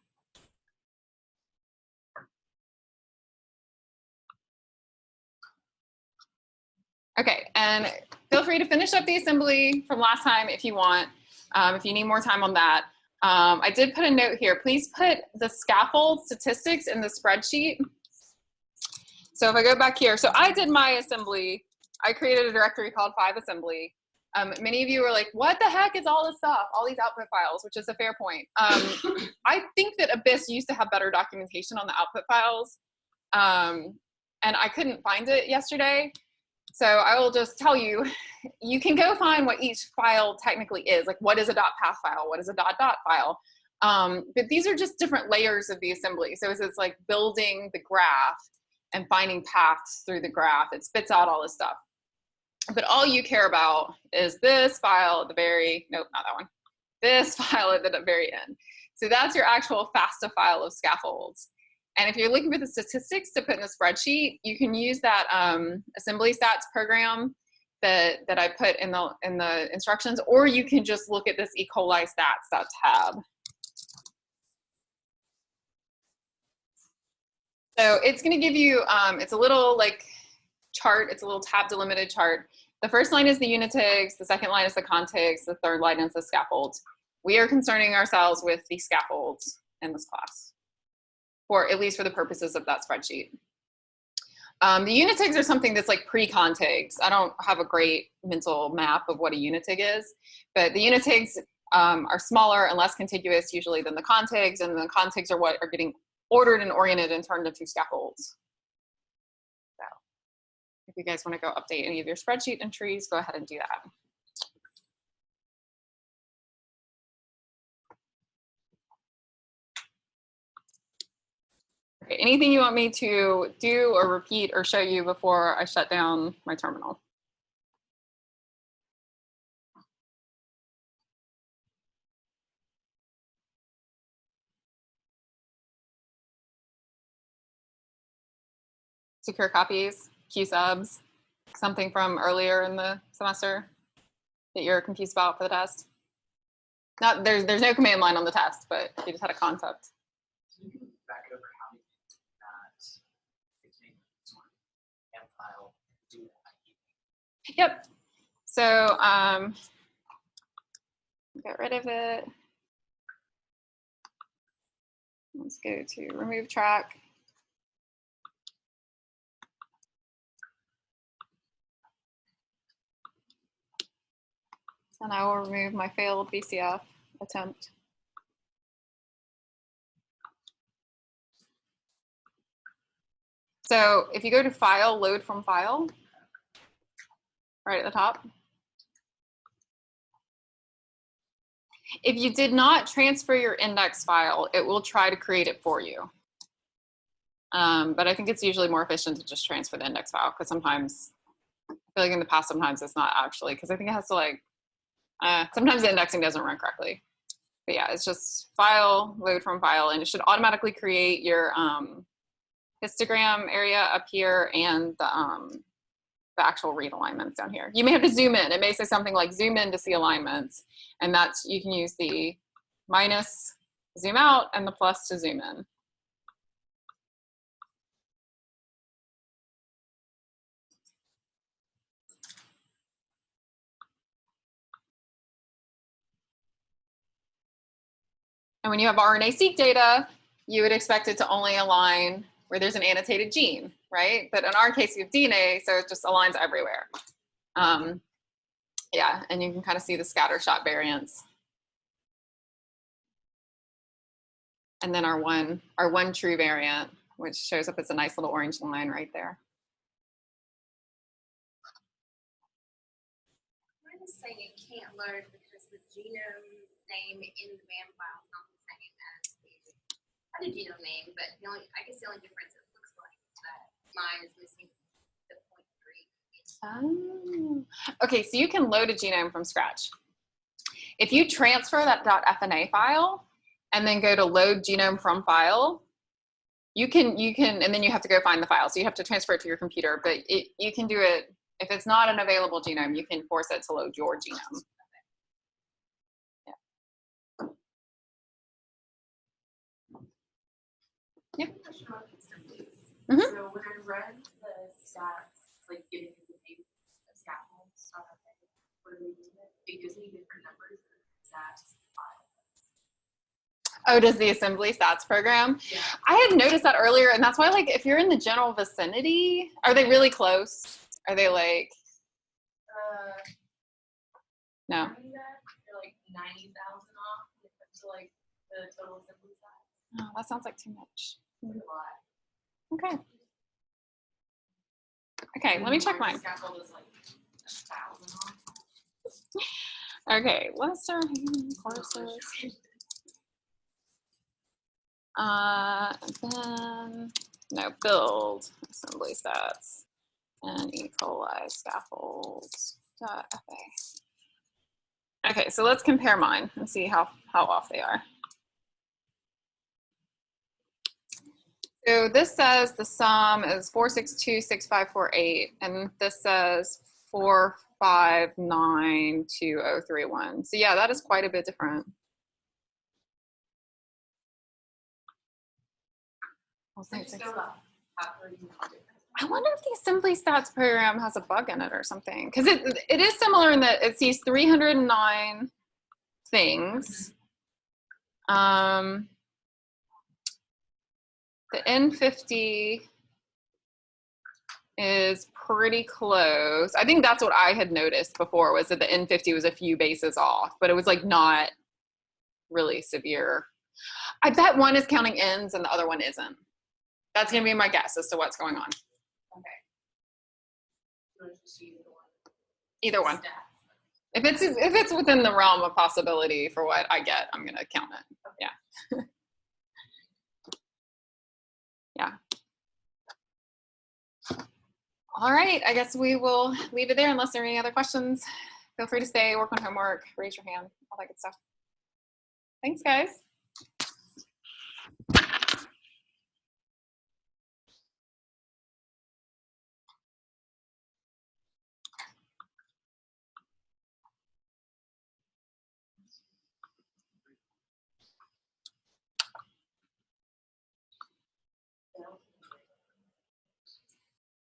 Okay, and feel free to finish up the assembly from last time if you want, if you need more time on that. I did put a note here. Please put the scaffold statistics in the spreadsheet. So if I go back here, so I did my assembly. I created a directory called 5assembly. Many of you were like, what the heck is all this stuff, all these output files, which is a fair point. I think that Abyss used to have better documentation on the output files, and I couldn't find it yesterday. So I will just tell you, you can go find what each file technically is, like what is a .path file, what is a .dot file. But these are just different layers of the assembly. So it's like building the graph and finding paths through the graph. It spits out all this stuff. But all you care about is this file at the very, nope, not that one. This file at the very end. So that's your actual FASTA file of scaffolds. And if you're looking for the statistics to put in the spreadsheet, you can use that assembly stats program that I put in the instructions, or you can just look at this E. coli stats, that tab. So it's going to give you, it's a little like chart, it's a little tab delimited chart. The first line is the unitigs, the second line is the contigs, the third line is the scaffolds. We are concerning ourselves with the scaffolds in this class, or at least for the purposes of that spreadsheet. The unitigs are something that's like pre-contigs. I don't have a great mental map of what a unitig is, but the unitigs are smaller and less contiguous usually than the contigs, and the contigs are what are getting ordered and oriented and turned into scaffolds. So if you guys want to go update any of your spreadsheet entries, go ahead and do that. Okay, anything you want me to do or repeat or show you before I shut down my terminal? Secure copies, Q subs, something from earlier in the semester that you're confused about for the test? Not there's no command line on the test, but you just had a concept. Can you back over how you think that contain sort of M file do that? Yep. So get rid of it. Let's go to remove track. And I will remove my failed BCF attempt. So if you go to File, Load from File, right at the top. If you did not transfer your index file, it will try to create it for you. But I think it's usually more efficient to just transfer the index file, because sometimes, I feel like in the past, sometimes it's not actually, because I think it has to like, sometimes the indexing doesn't run correctly. But yeah, it's just File, Load from File, and it should automatically create your histogram area up here and the actual read alignments down here. You may have to zoom in. It may say something like zoom in to see alignments, and that's, you can use the minus zoom out and the plus to zoom in. And when you have RNA-seq data, you would expect it to only align where there's an annotated gene, right? But in our case, we have DNA, so it just aligns everywhere. Yeah, and you can kind of see the scatter shot variance. And then our one true variant, which shows up as a nice little orange line right there. I'm just saying it can't load because the genome name in the BAM file is not the same as the genome name, but I guess the only difference it looks like is that mine is missing the 0.3. Oh, okay, so you can load a genome from scratch. If you transfer that .fna file and then go to load genome from file, you can, and then you have to go find the file. So you have to transfer it to your computer, but you can do it, if it's not an available genome, you can force it to load your genome. Yeah. Question about the assemblies. Mhm. So when I read the stats, like giving me the name of scaffolds, what are we doing? It gives me different numbers than stats file. Oh, does the assembly stats program? Yeah. I had noticed that earlier, and that's why, like, if you're in the general vicinity, are they really close? Are they like, no? They're like 90,000 off when it comes to like the total assembly size. Oh, that sounds like too much. It's a lot. Okay. Okay, let me check mine. Scaffold is like 1,000 off. Okay, Lester courses. Then no, build assembly stats and E. coli scaffolds.fa. Okay, so let's compare mine and see how off they are. So this says the sum is 4626548, and this says 4592031. So yeah, that is quite a bit different. I'll say six. I wonder if the Simply Stats program has a bug in it or something, because it is similar in that it sees 309 things. The N50 is pretty close. I think that's what I had noticed before, was that the N50 was a few bases off, but it was like not really severe. I bet one is counting ends and the other one isn't. That's gonna be my guess as to what's going on. Okay. So it's just Either one. Stats. If it's within the realm of possibility for what I get, I'm gonna count it. Yeah. Yeah. All right, I guess we will leave it there unless there are any other questions. Feel free to stay, work on homework, raise your hand, all that good stuff. Thanks, guys.